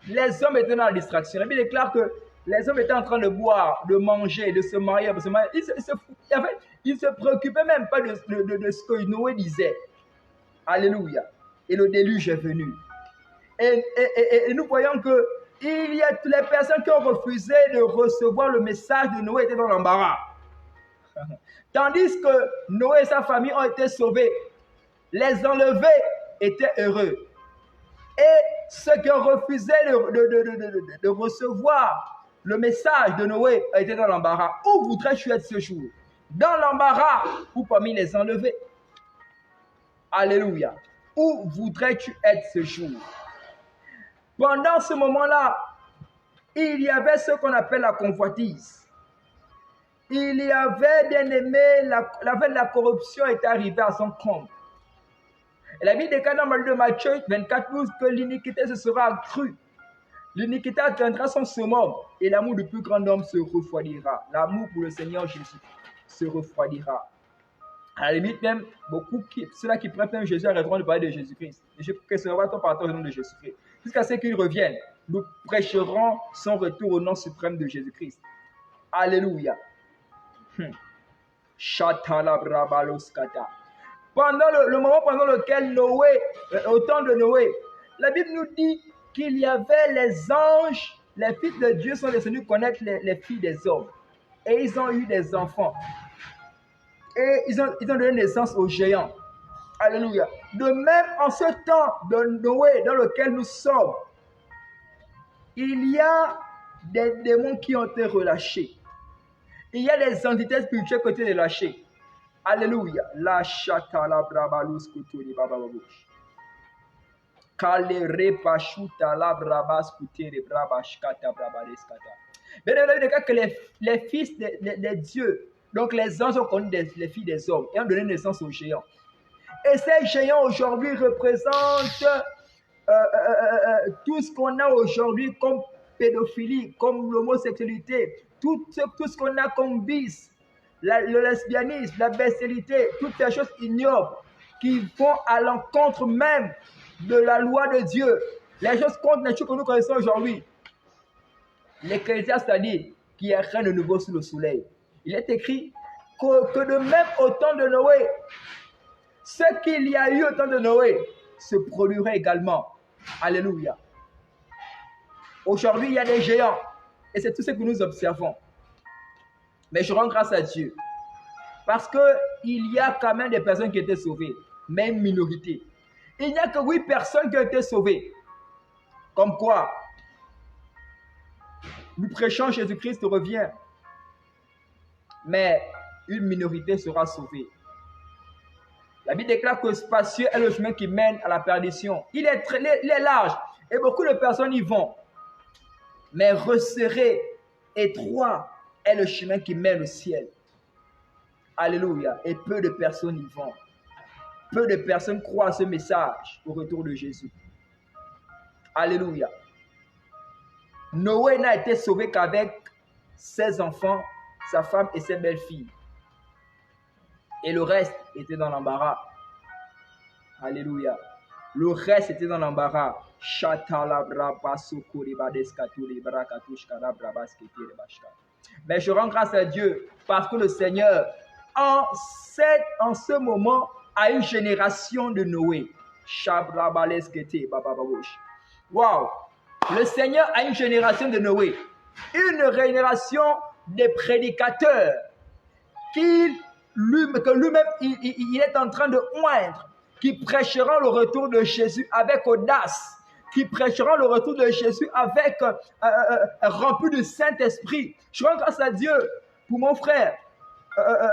les hommes étaient dans la distraction. La Bible déclare que les hommes étaient en train de boire, de manger, de se marier. Ils ne se préoccupaient même pas de ce que Noé disait. Alléluia. Et le déluge est venu. Et nous voyons que il y a toutes les personnes qui ont refusé de recevoir le message de Noé étaient dans l'embarras. Tandis que Noé et sa famille ont été sauvés. Les enlevés étaient heureux. Et ceux qui ont refusé de recevoir le message de Noé étaient dans l'embarras. Où voudrais-tu être ce jour? Dans l'embarras ou parmi les enlevés? Alléluia. Où voudrais-tu être ce jour? Pendant ce moment-là, il y avait ce qu'on appelle la convoitise. Il y avait, bien aimé, la corruption est arrivée à son comble. Et la Bible déclare dans de Matthieu 24, 12 que l'iniquité se sera accrue. L'iniquité atteindra son summum et l'amour du plus grand homme se refroidira. L'amour pour le Seigneur Jésus se refroidira. À la limite même, ceux-là qui prennent même Jésus arrêteront de parler de Jésus-Christ. Et je que ce sera ton partage au nom de Jésus-Christ. Jusqu'à ce qu'il revienne, nous prêcherons son retour au nom suprême de Jésus-Christ. Alléluia. Pendant le moment pendant lequel Noé, au temps de Noé, la Bible nous dit qu'il y avait les anges, les fils de Dieu sont descendus connaître les filles des hommes. Et ils ont eu des enfants. Et ils ont donné naissance aux géants. Alléluia. De même, en ce temps de Noé dans lequel nous sommes, il y a des démons qui ont été relâchés. Il y a des entités spirituelles qui ont été relâchées. Alléluia. La chata la brabalus kuturi bababouche. Kalere pachuta la brabas kutiri brabashkata brabadeskata. Mais dans le cas que les fils de Dieu, donc les anges ont connu les filles des hommes et ont donné naissance aux géants. Et ces géants aujourd'hui représentent tout ce qu'on a aujourd'hui comme pédophilie, comme l'homosexualité, tout ce qu'on a comme vice, le lesbianisme, la bestialité, toutes ces choses ignobles qui vont à l'encontre même de la loi de Dieu. Les choses contre les choses que nous connaissons aujourd'hui. L'Ecclésiaste a dit qu'il n'y a rien de nouveau sous le soleil. Il est écrit que de même au temps de Noé, ce qu'il y a eu au temps de Noé se produirait également. Alléluia. Aujourd'hui, il y a des géants. Et c'est tout ce que nous observons. Mais je rends grâce à Dieu. Parce qu'il y a quand même des personnes qui ont été sauvées. Mais une minorité. Il n'y a que 8 personnes qui ont été sauvées. Comme quoi, nous prêchons Jésus-Christ revient. Mais une minorité sera sauvée. La Bible déclare que spacieux est le chemin qui mène à la perdition. Il est large et beaucoup de personnes y vont. Mais resserré, étroit est le chemin qui mène au ciel. Alléluia. Et peu de personnes y vont. Peu de personnes croient à ce message au retour de Jésus. Alléluia. Noé n'a été sauvé qu'avec ses enfants, sa femme et ses belles-filles. Et le reste était dans l'embarras. Alléluia. Le reste était dans l'embarras. Mais je rends grâce à Dieu parce que le Seigneur, en ce moment, a une génération de Noé. Wow. Le Seigneur a une génération de Noé. Une génération de prédicateurs que lui-même, il est en train de oindre, qui prêcheront le retour de Jésus avec audace, qui prêcheront le retour de Jésus avec rempli de Saint-Esprit. Je rends grâce à Dieu pour mon frère,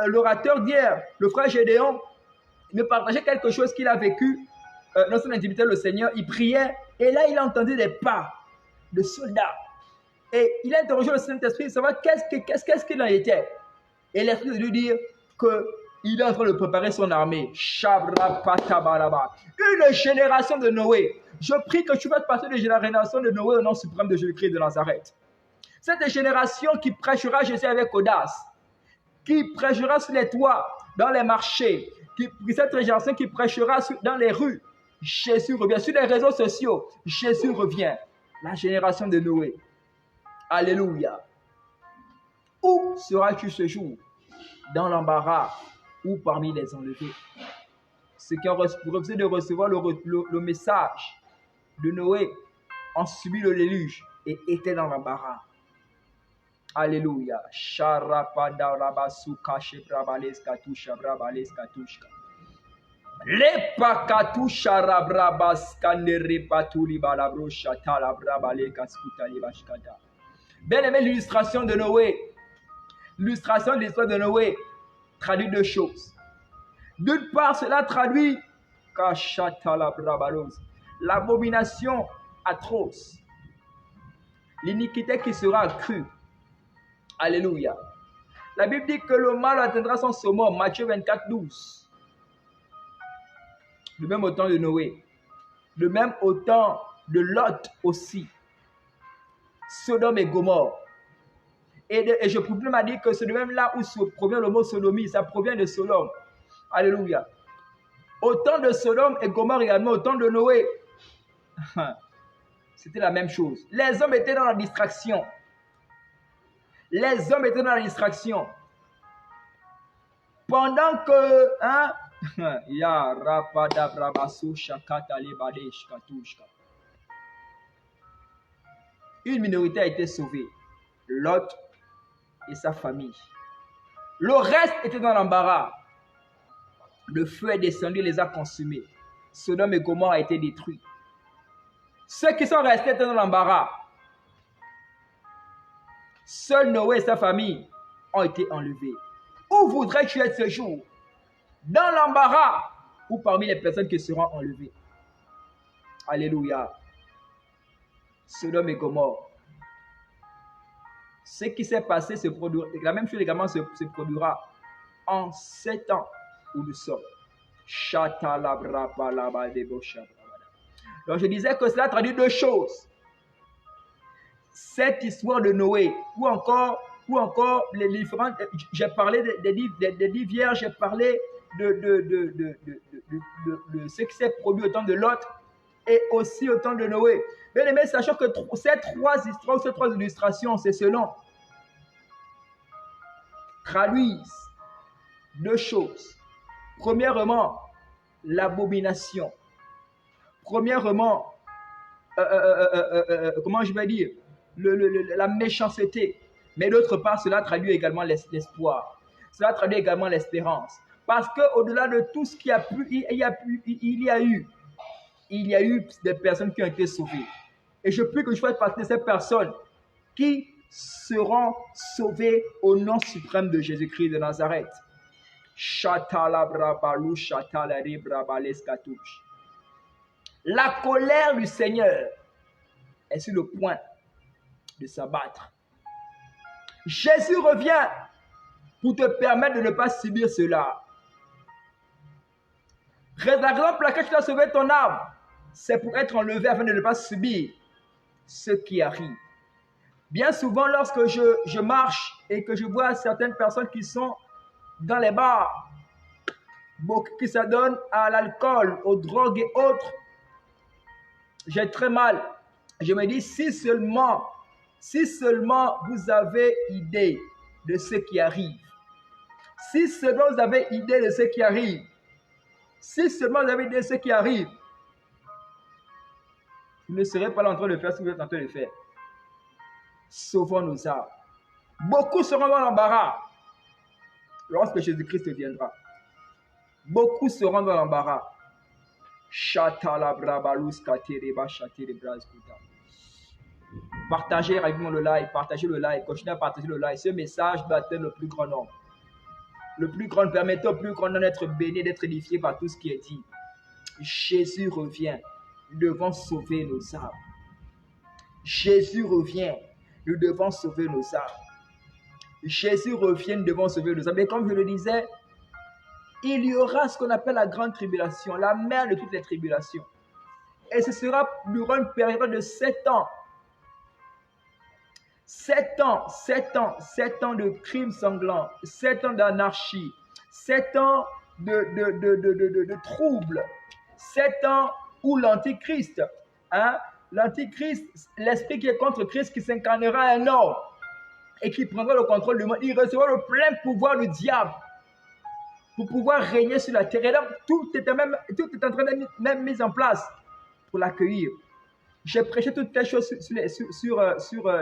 l'orateur d'hier, le frère Gédéon, il me partageait quelque chose qu'il a vécu dans son intimité, le Seigneur. Il priait et là, il a entendu des pas de soldats. Et il a interrogé le Saint-Esprit pour savoir qu'est-ce qu'il en était. Et l'Esprit de lui dire qu'il est en train de préparer son armée. Une génération de Noé. Je prie que tu fasses partie de la génération de Noé au nom suprême de Jésus-Christ de Nazareth. Cette génération qui prêchera Jésus avec audace, qui prêchera sur les toits, dans les marchés, cette génération qui prêchera dans les rues. Jésus revient. Sur les réseaux sociaux, Jésus revient. La génération de Noé. Alléluia. Où seras-tu ce jour? Dans l'embarras ou parmi les enlevés? Ceux qui ont refusé de recevoir le message de Noé ont subi le déluge et étaient dans l'embarras. Alléluia. Bien aimé, l'illustration de Noé. L'illustration de l'histoire de Noé traduit deux choses. D'une part, cela traduit l'abomination atroce, l'iniquité qui sera accrue. Alléluia. La Bible dit que le mal atteindra son summum, Matthieu 24, 12. Le même au temps de Noé. Le même au temps de Lot aussi. Sodome et Gomorrhe. Et je peux même dire que c'est de même là où provient le mot sodomie. Ça provient de Sodome. Alléluia. Au temps de Sodome et Gomorrhe également, au temps de Noé, c'était la même chose. Les hommes étaient dans la distraction. Les hommes étaient dans la distraction. Pendant que, une minorité a été sauvée. Lot et sa famille. Le reste était dans l'embarras. Le feu est descendu et les a consumés. Sodome et Gomorrhe a été détruit. Ceux qui sont restés étaient dans l'embarras. Seul Noé et sa famille ont été enlevés. Où voudrais-tu être ce jour? Dans l'embarras ou parmi les personnes qui seront enlevées? Alléluia. Sodome et Gomorrhe. Ce qui s'est passé se produira. La même chose également se produira en 7 ans où nous sommes. Donc je disais que cela traduit deux choses. Cette histoire de Noé, ou encore les différentes. J'ai parlé des 10 vierges, j'ai parlé de ce qui s'est produit au temps de Lot et aussi au temps de Noé. Bien aimé, sachant que ces trois histoires, ces trois illustrations, c'est selon, traduisent deux choses. Premièrement, l'abomination. Premièrement, comment je vais dire, la méchanceté. Mais d'autre part, cela traduit également l'espoir. Cela traduit également l'espérance. Parce qu'au-delà de tout ce qu'il y a pu, il y a eu des personnes qui ont été sauvées. Et je prie que je fasse partie de ces personnes qui seront sauvées au nom suprême de Jésus-Christ de Nazareth. La colère du Seigneur est sur le point de s'abattre. Jésus revient pour te permettre de ne pas subir cela. La raison pour laquelle tu as sauvé ton âme, c'est pour être enlevé afin de ne pas subir ce qui arrive. Bien souvent, lorsque je marche et que je vois certaines personnes qui sont dans les bars, beaucoup qui s'adonnent à l'alcool, aux drogues et autres, j'ai très mal. Je me dis, si seulement vous avez idée de ce qui arrive, si seulement vous avez idée de ce qui arrive, si seulement vous avez idée de ce qui arrive, vous ne serez pas là en train de faire ce que vous êtes en train de faire. Sauvons nos âmes. Beaucoup seront dans l'embarras lorsque Jésus-Christ viendra. Beaucoup seront dans l'embarras. Partagez rapidement le live, continuez à partager le live. Ce message doit atteindre le plus grand nombre. Le plus grand, permettez au plus grand nombre d'être béni, d'être édifié par tout ce qui est dit. Jésus revient. Nous devons sauver nos âmes. Jésus revient. Nous devons sauver nos âmes. Jésus revient, nous devons sauver nos âmes. Et comme je le disais, il y aura ce qu'on appelle la grande tribulation, la mère de toutes les tribulations. Et ce sera durant une période de 7 ans. 7 ans de crimes sanglants, 7 ans d'anarchie, 7 ans de troubles, 7 ans où l'Antichrist, l'Antichrist, l'esprit qui est contre Christ, qui s'incarnera un homme et qui prendra le contrôle du monde, il recevra le plein pouvoir du diable pour pouvoir régner sur la terre. Et donc, tout est en train d'être même mis en place pour l'accueillir. J'ai prêché toutes les choses sur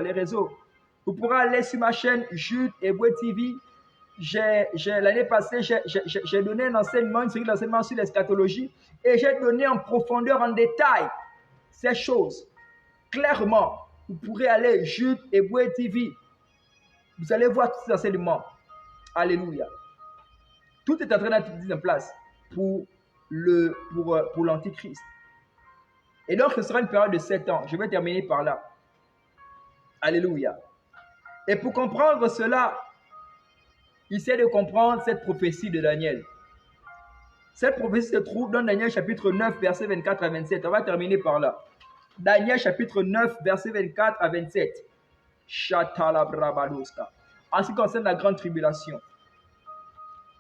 les réseaux. Vous pourrez aller sur ma chaîne Jude Eboué TV. L'année passée, j'ai donné un enseignement, une série d'enseignements sur l'eschatologie et j'ai donné en profondeur, en détail, ces choses. Clairement, vous pourrez aller Jude Eboué TV. Vous allez voir tous ces enseignements. Alléluia. Tout est en train d'être mis en place pour l'Antichrist. Et donc, ce sera une période de 7 ans. Je vais terminer par là. Alléluia. Et pour comprendre cela, essaie de comprendre cette prophétie de Daniel. Cette prophétie se trouve dans Daniel chapitre 9, versets 24 à 27. On va terminer par là. Daniel chapitre 9, versets 24 à 27. En ce qui concerne la grande tribulation,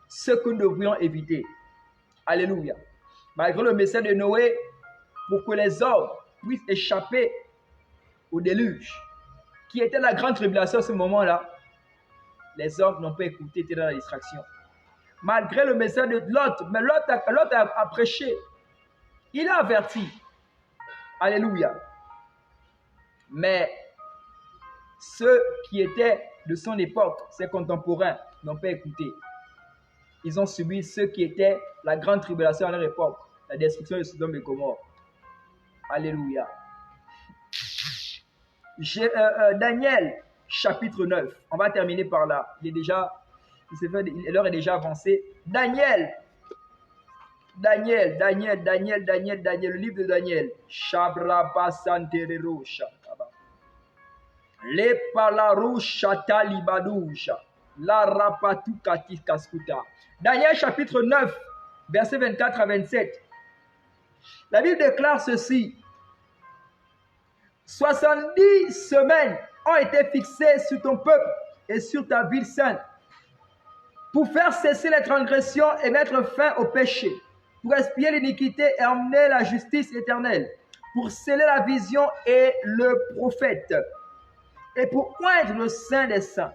ce que nous devrions éviter. Alléluia. Malgré le message de Noé, pour que les hommes puissent échapper au déluge, qui était la grande tribulation à ce moment-là, les hommes n'ont pas écouté, étaient dans la distraction. Malgré le message de Lot, mais Lot a prêché, il a averti. Alléluia. Mais ceux qui étaient de son époque, ses contemporains, n'ont pas écouté. Ils ont subi ce qui était la grande tribulation à leur époque, la destruction de Sodome et Gomorrhe. Alléluia. Daniel, chapitre 9. On va terminer par là. L'heure est déjà avancée. Daniel. Le livre de Daniel. Le palarusha talibadoucha. La rapatu katikaskuta. Daniel, chapitre 9, versets 24 à 27. La Bible déclare ceci. 70 semaines ont été fixées sur ton peuple et sur ta ville sainte pour faire cesser les transgressions et mettre fin au péché, pour expier l'iniquité et emmener la justice éternelle, pour sceller la vision et le prophète, et pour oindre le saint des saints.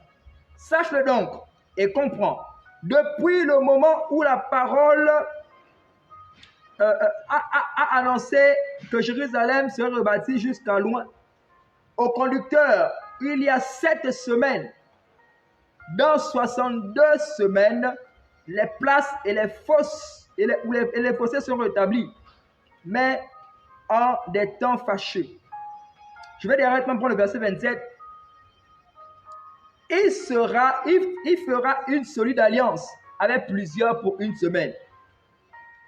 Sache-le donc et comprends. Depuis le moment où la parole a annoncé que Jérusalem serait rebâtie jusqu'à loin, au conducteur, il y a 7 semaines. Dans 62 semaines, les places et les fosses et les fossés sont rétablis, mais en des temps fâcheux. Je vais directement prendre le verset 27. Il fera une solide alliance avec plusieurs pour une semaine.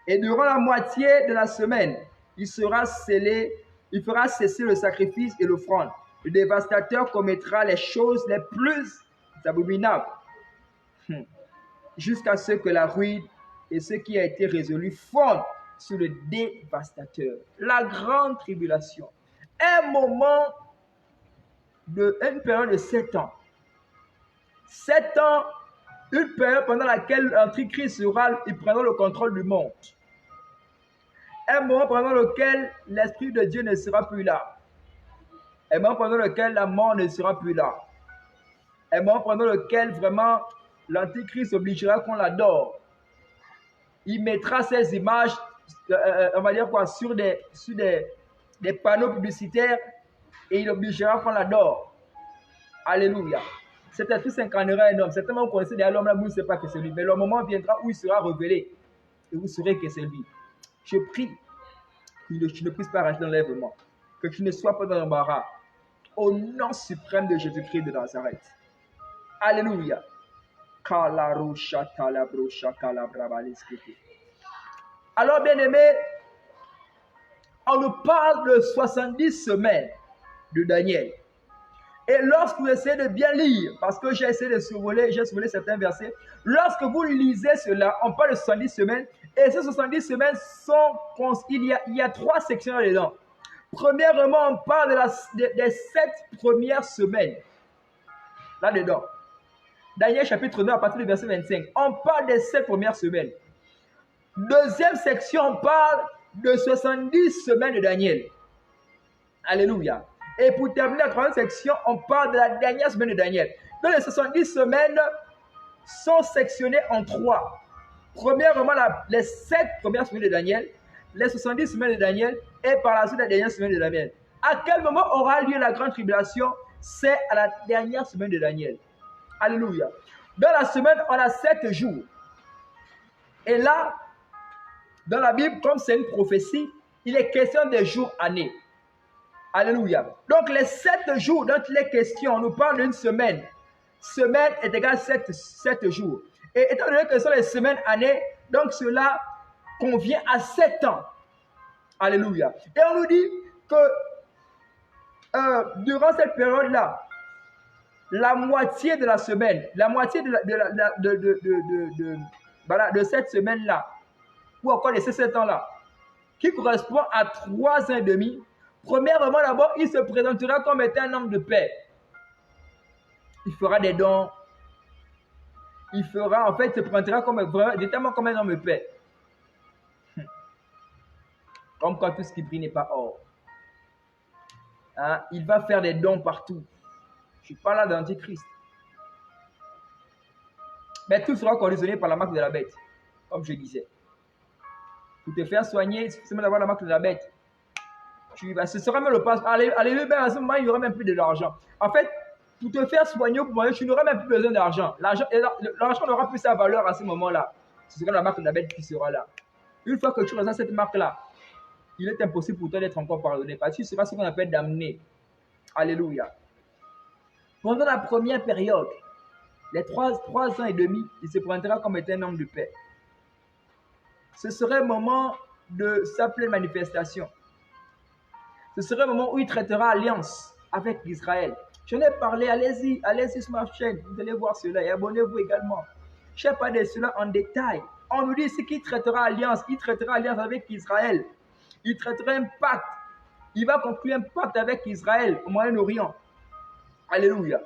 Et durant la moitié de la semaine, il fera cesser le sacrifice et l'offrande. Le dévastateur commettra les choses les plus abominables jusqu'à ce que la ruine et ce qui a été résolu fondent sur le dévastateur. La grande tribulation. Un moment une période de 7 ans. 7 ans, une période pendant laquelle l'Antichrist il prendra le contrôle du monde. Un moment pendant lequel l'Esprit de Dieu ne sera plus là. Un moment pendant lequel la mort ne sera plus là. Un moment pendant lequel vraiment l'Antichrist obligera qu'on l'adore. Il mettra ces images, on va dire quoi, sur des panneaux publicitaires et il obligera qu'on l'adore. Alléluia. Cet esprit s'incarnera un homme. Certainement, vous connaissez déjà l'homme là, vous ne savez pas que c'est lui. Mais le moment viendra où il sera révélé et vous saurez que c'est lui. Je prie que tu ne puisses pas rester dans l'enlèvement, que tu ne sois pas dans l'embarras. Au nom suprême de Jésus-Christ de Nazareth. Alléluia. Alors, bien-aimés, on nous parle de 70 semaines de Daniel. Et lorsque vous essayez de bien lire, parce que j'ai essayé de survoler certains versets, lorsque vous lisez cela, on parle de 70 semaines, et ces 70 semaines il y a 3 sections là-dedans. Premièrement, on parle des 7 premières semaines, là-dedans. Daniel chapitre 9, à partir du verset 25, on parle des 7 premières semaines. Deuxième section, on parle de 70 semaines de Daniel. Alléluia. Et pour terminer la troisième section, on parle de la dernière semaine de Daniel. Donc les 70 semaines sont sectionnées en 3. Premièrement, les 7 premières semaines de Daniel, les 70 semaines de Daniel et par la suite la dernière semaine de Daniel. À quel moment aura lieu la grande tribulation? C'est à la dernière semaine de Daniel. Alléluia. Dans la semaine, on a 7 jours. Et là, dans la Bible, comme c'est une prophétie, il est question des jours années. Alléluia. Donc les 7 jours dont il est question, on nous parle d'une semaine. Semaine est égale 7 jours. Et étant donné que ce sont les semaines années, donc cela convient à 7 ans. Alléluia. Et on nous dit que durant cette période-là, la moitié de la semaine, la moitié de cette semaine-là, ou encore de ces 7 ans-là, qui correspond à 3 ans et demi, premièrement, d'abord, il se présentera comme étant un homme de paix. Il fera des dons. Il se présentera comme un homme de paix. Comme quand tout ce qui brille n'est pas or. Hein? Il va faire des dons partout. Je ne suis pas là d'Antichrist. Mais tout sera conditionné par la marque de la bête, comme je disais. Pour te faire soigner, il suffit d'avoir la marque de la bête. Ce sera même le passe. Alléluia, à ce moment, il n'y aura même plus de l'argent. En fait, pour te faire soigner, tu n'auras même plus besoin d'argent. L'argent n'aura plus sa valeur à ce moment-là. Ce sera la marque de la bête qui sera là. Une fois que tu reçois cette marque-là, il est impossible pour toi d'être encore pardonné. Parce que tu seras ce qu'on appelle damné. Alléluia. Pendant la première période, les 3 ans et demi, il se présentera comme étant un homme de paix. Ce serait le moment de sa pleine manifestation. Ce serait le moment où il traitera alliance avec Israël. Je l'ai parlé, allez-y sur ma chaîne, vous allez voir cela et abonnez-vous également. Je n'ai pas de cela en détail. On nous dit ici qu'il traitera alliance, avec Israël. Il traitera un pacte. Il va conclure un pacte avec Israël au Moyen-Orient. Alléluia.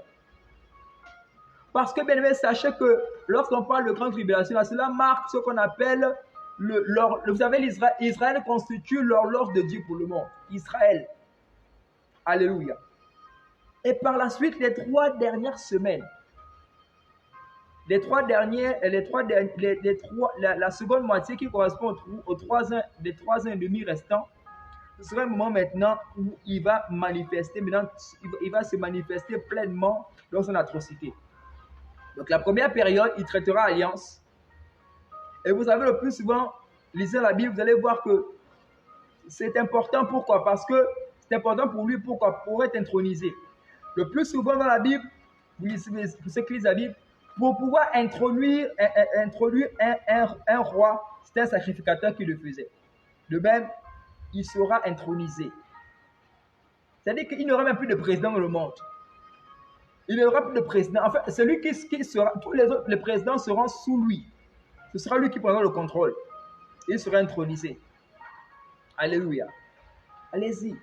Parce que, bien aimé, sachez que lorsqu'on parle de grande tribulation, cela marque ce qu'on appelle vous savez, Israël constitue l'horloge de Dieu pour le monde. Israël. Alléluia. Et par la suite, les 3 dernières semaines, la seconde moitié qui correspond aux 3 ans et demi restants, ce sera un moment maintenant où il va manifester, maintenant, il va se manifester pleinement dans son atrocité. Donc la première période, il traitera alliance. Et vous savez, le plus souvent, lisez la Bible, vous allez voir que c'est important. Pourquoi? Parce que c'est important pour lui. Pourquoi? Pour être intronisé. Le plus souvent dans la Bible, pour ceux qui lisent la Bible, pour pouvoir introduire un roi, c'était un sacrificateur qui le faisait. De même, il sera intronisé. C'est-à-dire qu'il n'y aura même plus de président dans le monde. Il n'y aura plus de président. En fait, celui qui sera, tous les autres, les présidents seront sous lui. Ce sera lui qui prendra le contrôle. Il sera intronisé. Alléluia. Allez-y.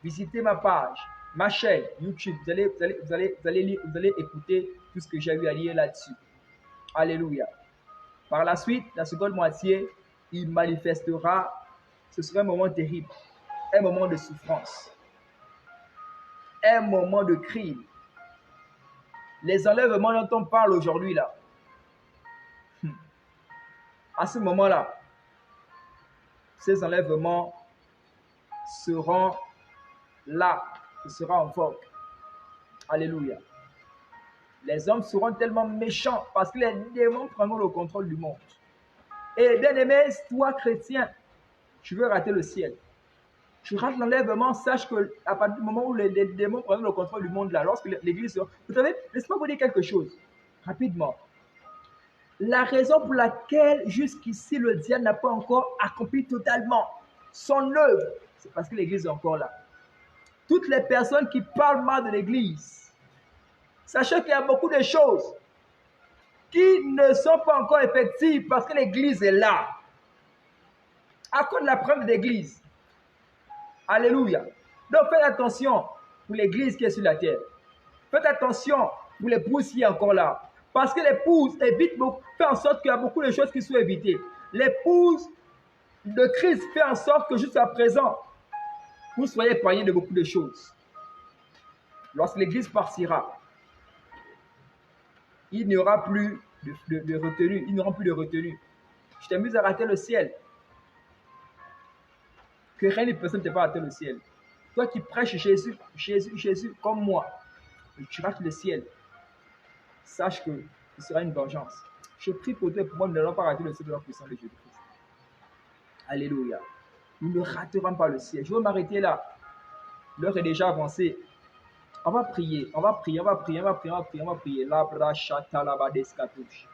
Visitez ma page, ma chaîne YouTube. Vous allez écouter tout ce que j'ai eu à dire là-dessus. Alléluia. Par la suite, la seconde moitié, il manifestera. Ce sera un moment terrible. Un moment de souffrance. Un moment de crime. Les enlèvements dont on parle aujourd'hui là. À ce moment-là, ces enlèvements seront là, ce sera en vogue. Alléluia. Les hommes seront tellement méchants parce que les démons prendront le contrôle du monde. Et bien aimé, toi chrétien, tu veux rater le ciel. Tu rates l'enlèvement, sache que à partir du moment où les démons prennent le contrôle du monde là, lorsque l'église sera... Vous savez, laissez-moi vous dire quelque chose, rapidement. La raison pour laquelle jusqu'ici le diable n'a pas encore accompli totalement son œuvre, c'est parce que l'église est encore là. Toutes les personnes qui parlent mal de l'église, sachez qu'il y a beaucoup de choses qui ne sont pas encore effectives parce que l'église est là. À cause de la preuve de l'église. Alléluia. Donc faites attention pour l'église qui est sur la terre. Faites attention pour l'épouse qui est encore là. Parce que l'épouse évite beaucoup, fait en sorte qu'il y a beaucoup de choses qui sont évitées. L'épouse de Christ fait en sorte que jusqu'à présent, vous soyez épargnés de beaucoup de choses. Lorsque l'église partira, il n'y aura plus de retenue. Il n'y aura plus de retenue. Je t'amuse à rater le ciel. Que rien ni personne ne te va rater le ciel. Toi qui prêches Jésus comme moi, tu rates le ciel. Sache que ce sera une vengeance. Je prie pour toi et pour moi, nous n'allons pas rater le ciel de la puissance de Jésus-Christ. Alléluia. Nous ne raterons pas le ciel. Je vais m'arrêter là. L'heure est déjà avancée. On va prier, on va prier, on va prier, on va prier, on va prier, on va prier. Labra chata laba descatouche.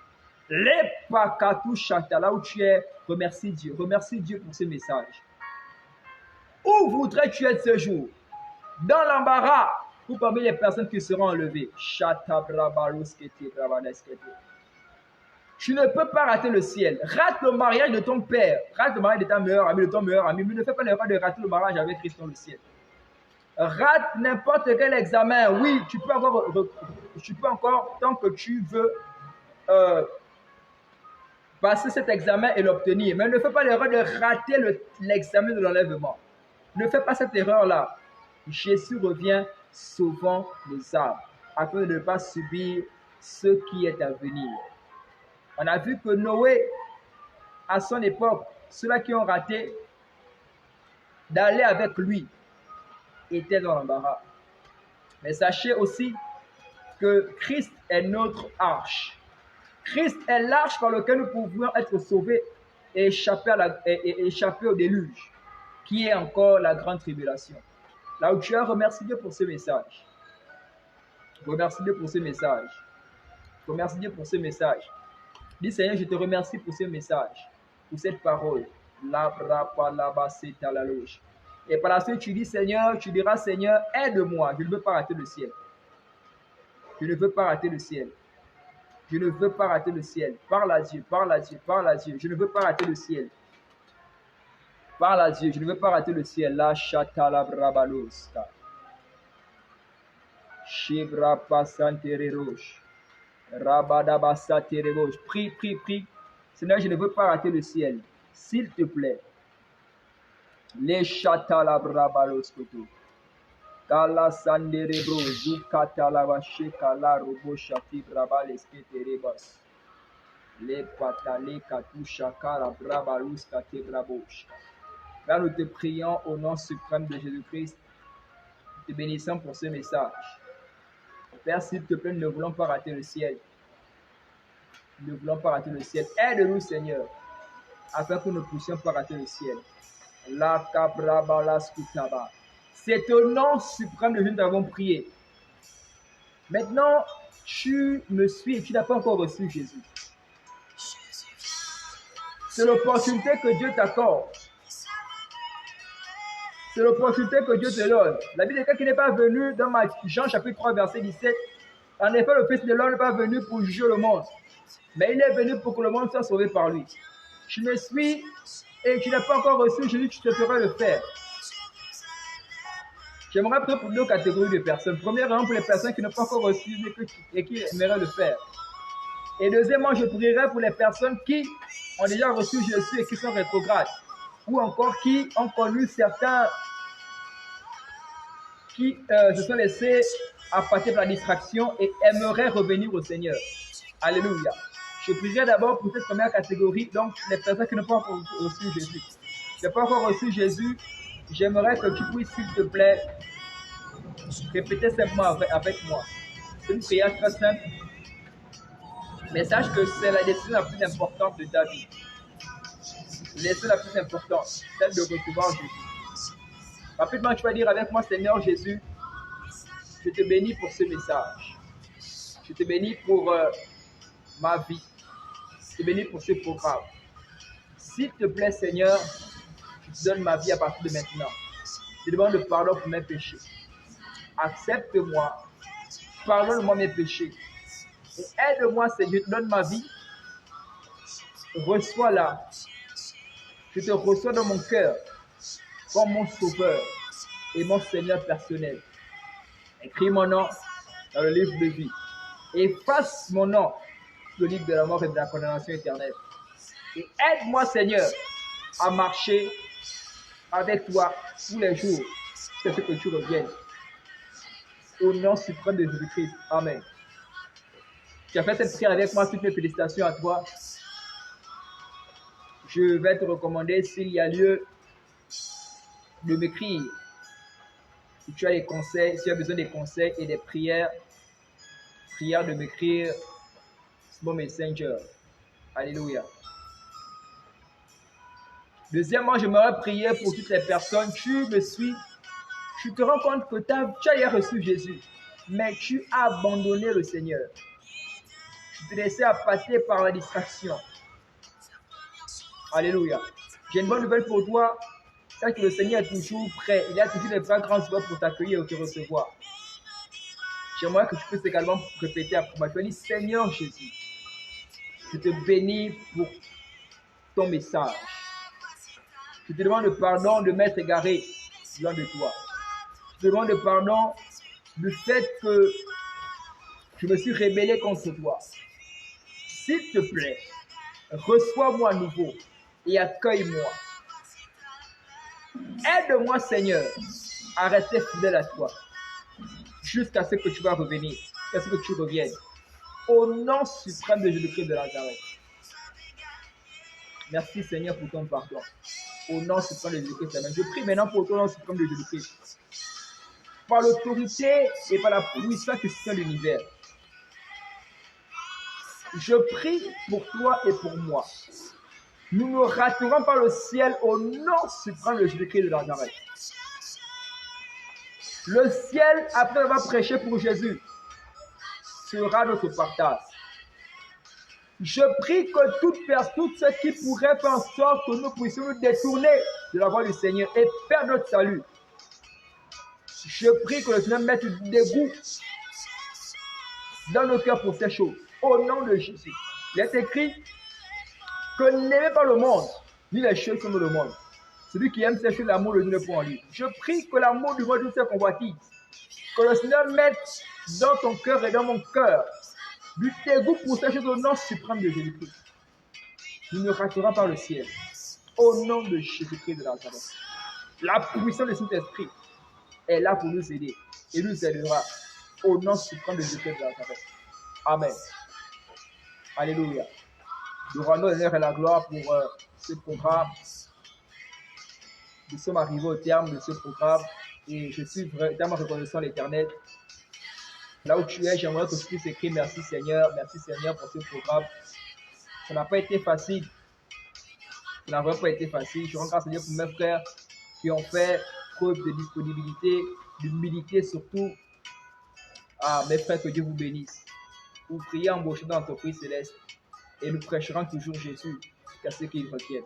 Les pakatouche chata, là où tu es, remercie Dieu. Remercie Dieu pour ce message. Où voudrais-tu être ce jour? Dans l'embarras ou parmi les personnes qui seront enlevées? Chata brabalouskete brabadeskete. Tu ne peux pas rater le ciel. Rate le mariage de ton père. Rate le mariage de ta meilleure amie, de ton meilleur ami. Mais ne fais pas l'erreur de rater le mariage avec Christ dans le ciel. Rate n'importe quel examen. Oui, tu peux encore tant que tu veux passer cet examen et l'obtenir. Mais ne fais pas l'erreur de rater l'examen de l'enlèvement. Ne fais pas cette erreur-là. Jésus revient sauvant les âmes afin de ne pas subir ce qui est à venir. On a vu que Noé, à son époque, ceux-là qui ont raté d'aller avec lui, étaient dans l'embarras. Mais sachez aussi que Christ est notre arche. Christ est l'arche par laquelle nous pouvons être sauvés et échapper au déluge, qui est encore la grande tribulation. Là où tu as, remercie Dieu pour ce message. Remercie Dieu pour ce message. Remercie Dieu pour ce message. Dis Seigneur, je te remercie pour ce message, pour cette parole. Et par la suite, tu dis Seigneur, tu diras Seigneur, aide-moi. Je ne veux pas rater le ciel. Je ne veux pas rater le ciel. Je ne veux pas rater le ciel. Parle à Dieu, parle à Dieu, parle à Dieu. Je ne veux pas rater le ciel. Parle à Dieu, je ne veux pas rater le ciel. La chata la brabaloska. Shibra passantere roche. Rabadabasa tereboche. Prie, prie, prie. Seigneur, je ne veux pas rater le ciel. S'il te plaît. Les chata la brabaloskoto. Kala sanderebro. Zukata la vache. Kala robo shati brabaleske terebas. Les patale katusha kara brabaloska tebraboche. Père, nous te prions au nom suprême de Jésus-Christ. Nous te bénissons pour ce message. Père, s'il te plaît, nous ne voulons pas rater le ciel. Nous ne voulons pas rater le ciel. Aide-nous, Seigneur, afin que nous ne puissions pas rater le ciel. La kabraba skutaba. C'est au nom suprême de Jésus que nous avons prié. Maintenant, tu me suis et tu n'as pas encore reçu Jésus. C'est l'opportunité que Dieu t'accorde. C'est l'opportunité que Dieu te donne. La Bible dit quelqu'un qui n'est pas venu dans Jean chapitre 3 verset 17. En effet, le Fils de l'homme n'est pas venu pour juger le monde, mais il est venu pour que le monde soit sauvé par lui. Tu me suis et tu n'as pas encore reçu Jésus, tu te feras le faire. J'aimerais prier pour deux catégories de personnes. Premièrement, pour les personnes qui n'ont pas encore reçu et qui aimeraient le faire. Et deuxièmement, je prierai pour les personnes qui ont déjà reçu Jésus et qui sont rétrogrades. Ou encore qui ont connu certains qui se sont laissés appâter par la distraction et aimeraient revenir au Seigneur. Alléluia. Je prierai d'abord pour cette première catégorie, donc les personnes qui n'ont pas encore reçu Jésus. Je n'ai pas encore reçu Jésus, j'aimerais que tu puisses, s'il te plaît, répéter simplement avec moi. C'est une prière très simple, mais sache que c'est la décision la plus importante de ta vie. La décision la plus importante, celle de recevoir Jésus. Rapidement, tu vas dire avec moi, Seigneur Jésus, je te bénis pour ce message. Je te bénis pour ma vie. Je te bénis pour ce programme. S'il te plaît, Seigneur, je te donne ma vie à partir de maintenant. Je te demande pardon pour mes péchés. Accepte-moi. Pardonne-moi mes péchés. Et aide-moi, Seigneur, je te donne ma vie. Reçois-la. Je te reçois dans mon cœur comme mon sauveur et mon Seigneur personnel. Écris mon nom dans le livre de vie. Efface mon nom le livre de la mort et de la condamnation éternelle. Et aide-moi, Seigneur, à marcher avec toi tous les jours, jusqu'à ce que tu reviennes. Au nom suprême de Jésus-Christ. Amen. Tu as fait cette prière avec moi, toutes mes félicitations à toi. Je vais te recommander, s'il y a lieu, de m'écrire. Si tu as des conseils, si tu as besoin des conseils et des prières, de m'écrire sur mon Messenger. Alléluia. Deuxièmement, j'aimerais prier pour toutes les personnes. Tu me suis, tu te rends compte que tu as déjà reçu Jésus, mais tu as abandonné le Seigneur. Tu te laissais appâter par la distraction. Alléluia. J'ai une bonne nouvelle pour toi. C'est que le Seigneur est toujours prêt. Il a toujours les bras grands ouverts pour t'accueillir et te recevoir. J'aimerais que tu puisses également répéter après moi. Tu vas dire, Seigneur Jésus, je te bénis pour ton message. Je te demande pardon de m'être égaré loin de toi. Je te demande pardon du fait que je me suis rébellé contre toi. S'il te plaît, reçois-moi à nouveau et accueille-moi. Aide-moi, Seigneur, à rester fidèle à toi jusqu'à ce que tu vas revenir, jusqu'à ce que tu reviennes. Au nom suprême de Jésus-Christ de Nazareth. Merci, Seigneur, pour ton pardon. Au nom suprême de Jésus-Christ. Amen. Je prie maintenant pour ton nom suprême de Jésus-Christ. Par l'autorité et par la puissance qui soutient l'univers. Je prie pour toi et pour moi. Nous ne raterons pas le ciel au nom suprême de Jésus-Christ de Nazareth. Le ciel, après avoir prêché pour Jésus, sera notre partage. Je prie que toutes ceux qui pourraient faire en sorte que nous puissions nous détourner de la voie du Seigneur et perdre notre salut. Je prie que le Seigneur mette du dégoût dans nos cœurs pour ces choses. Au nom de Jésus. Il est écrit que n'aimez pas le monde, ni les choses qui sont dans le monde. Celui qui aime ces choses, l'amour de Dieu n'est pas en lui. Je prie que l'amour du monde, toutes ces convoitises, que le Seigneur mette dans ton cœur et dans mon cœur du dégoût pour ces choses au nom suprême de Jésus-Christ. Nous ne raterons pas le ciel. Au nom de Jésus-Christ de Nazareth. La puissance du Saint-Esprit est là pour nous aider et nous aidera au nom suprême de Jésus-Christ de Nazareth. Amen. Alléluia. Nous rendons l'honneur et la gloire pour ce programme. nous sommes arrivés au terme de ce programme et je suis vraiment reconnaissant à l'Éternel. Là où tu es, j'aimerais que tu puisses écrire merci Seigneur pour ce programme. Ça n'a pas été facile. Ça n'a vraiment pas été facile. Je rends grâce à Dieu pour mes frères qui ont fait preuve de disponibilité, d'humilité surtout. Ah, mes frères, que Dieu vous bénisse. Vous priez embaucher dans l'entreprise céleste et nous prêcherons toujours Jésus jusqu'à ce qu'il revienne.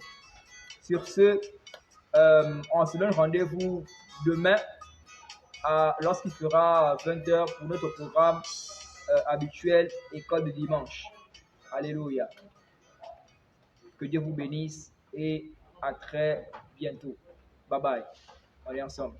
Sur ce, on se donne rendez-vous demain lorsqu'il fera 20h pour notre programme habituel École de dimanche. Alléluia. Que Dieu vous bénisse et à très bientôt. Bye bye. On est ensemble.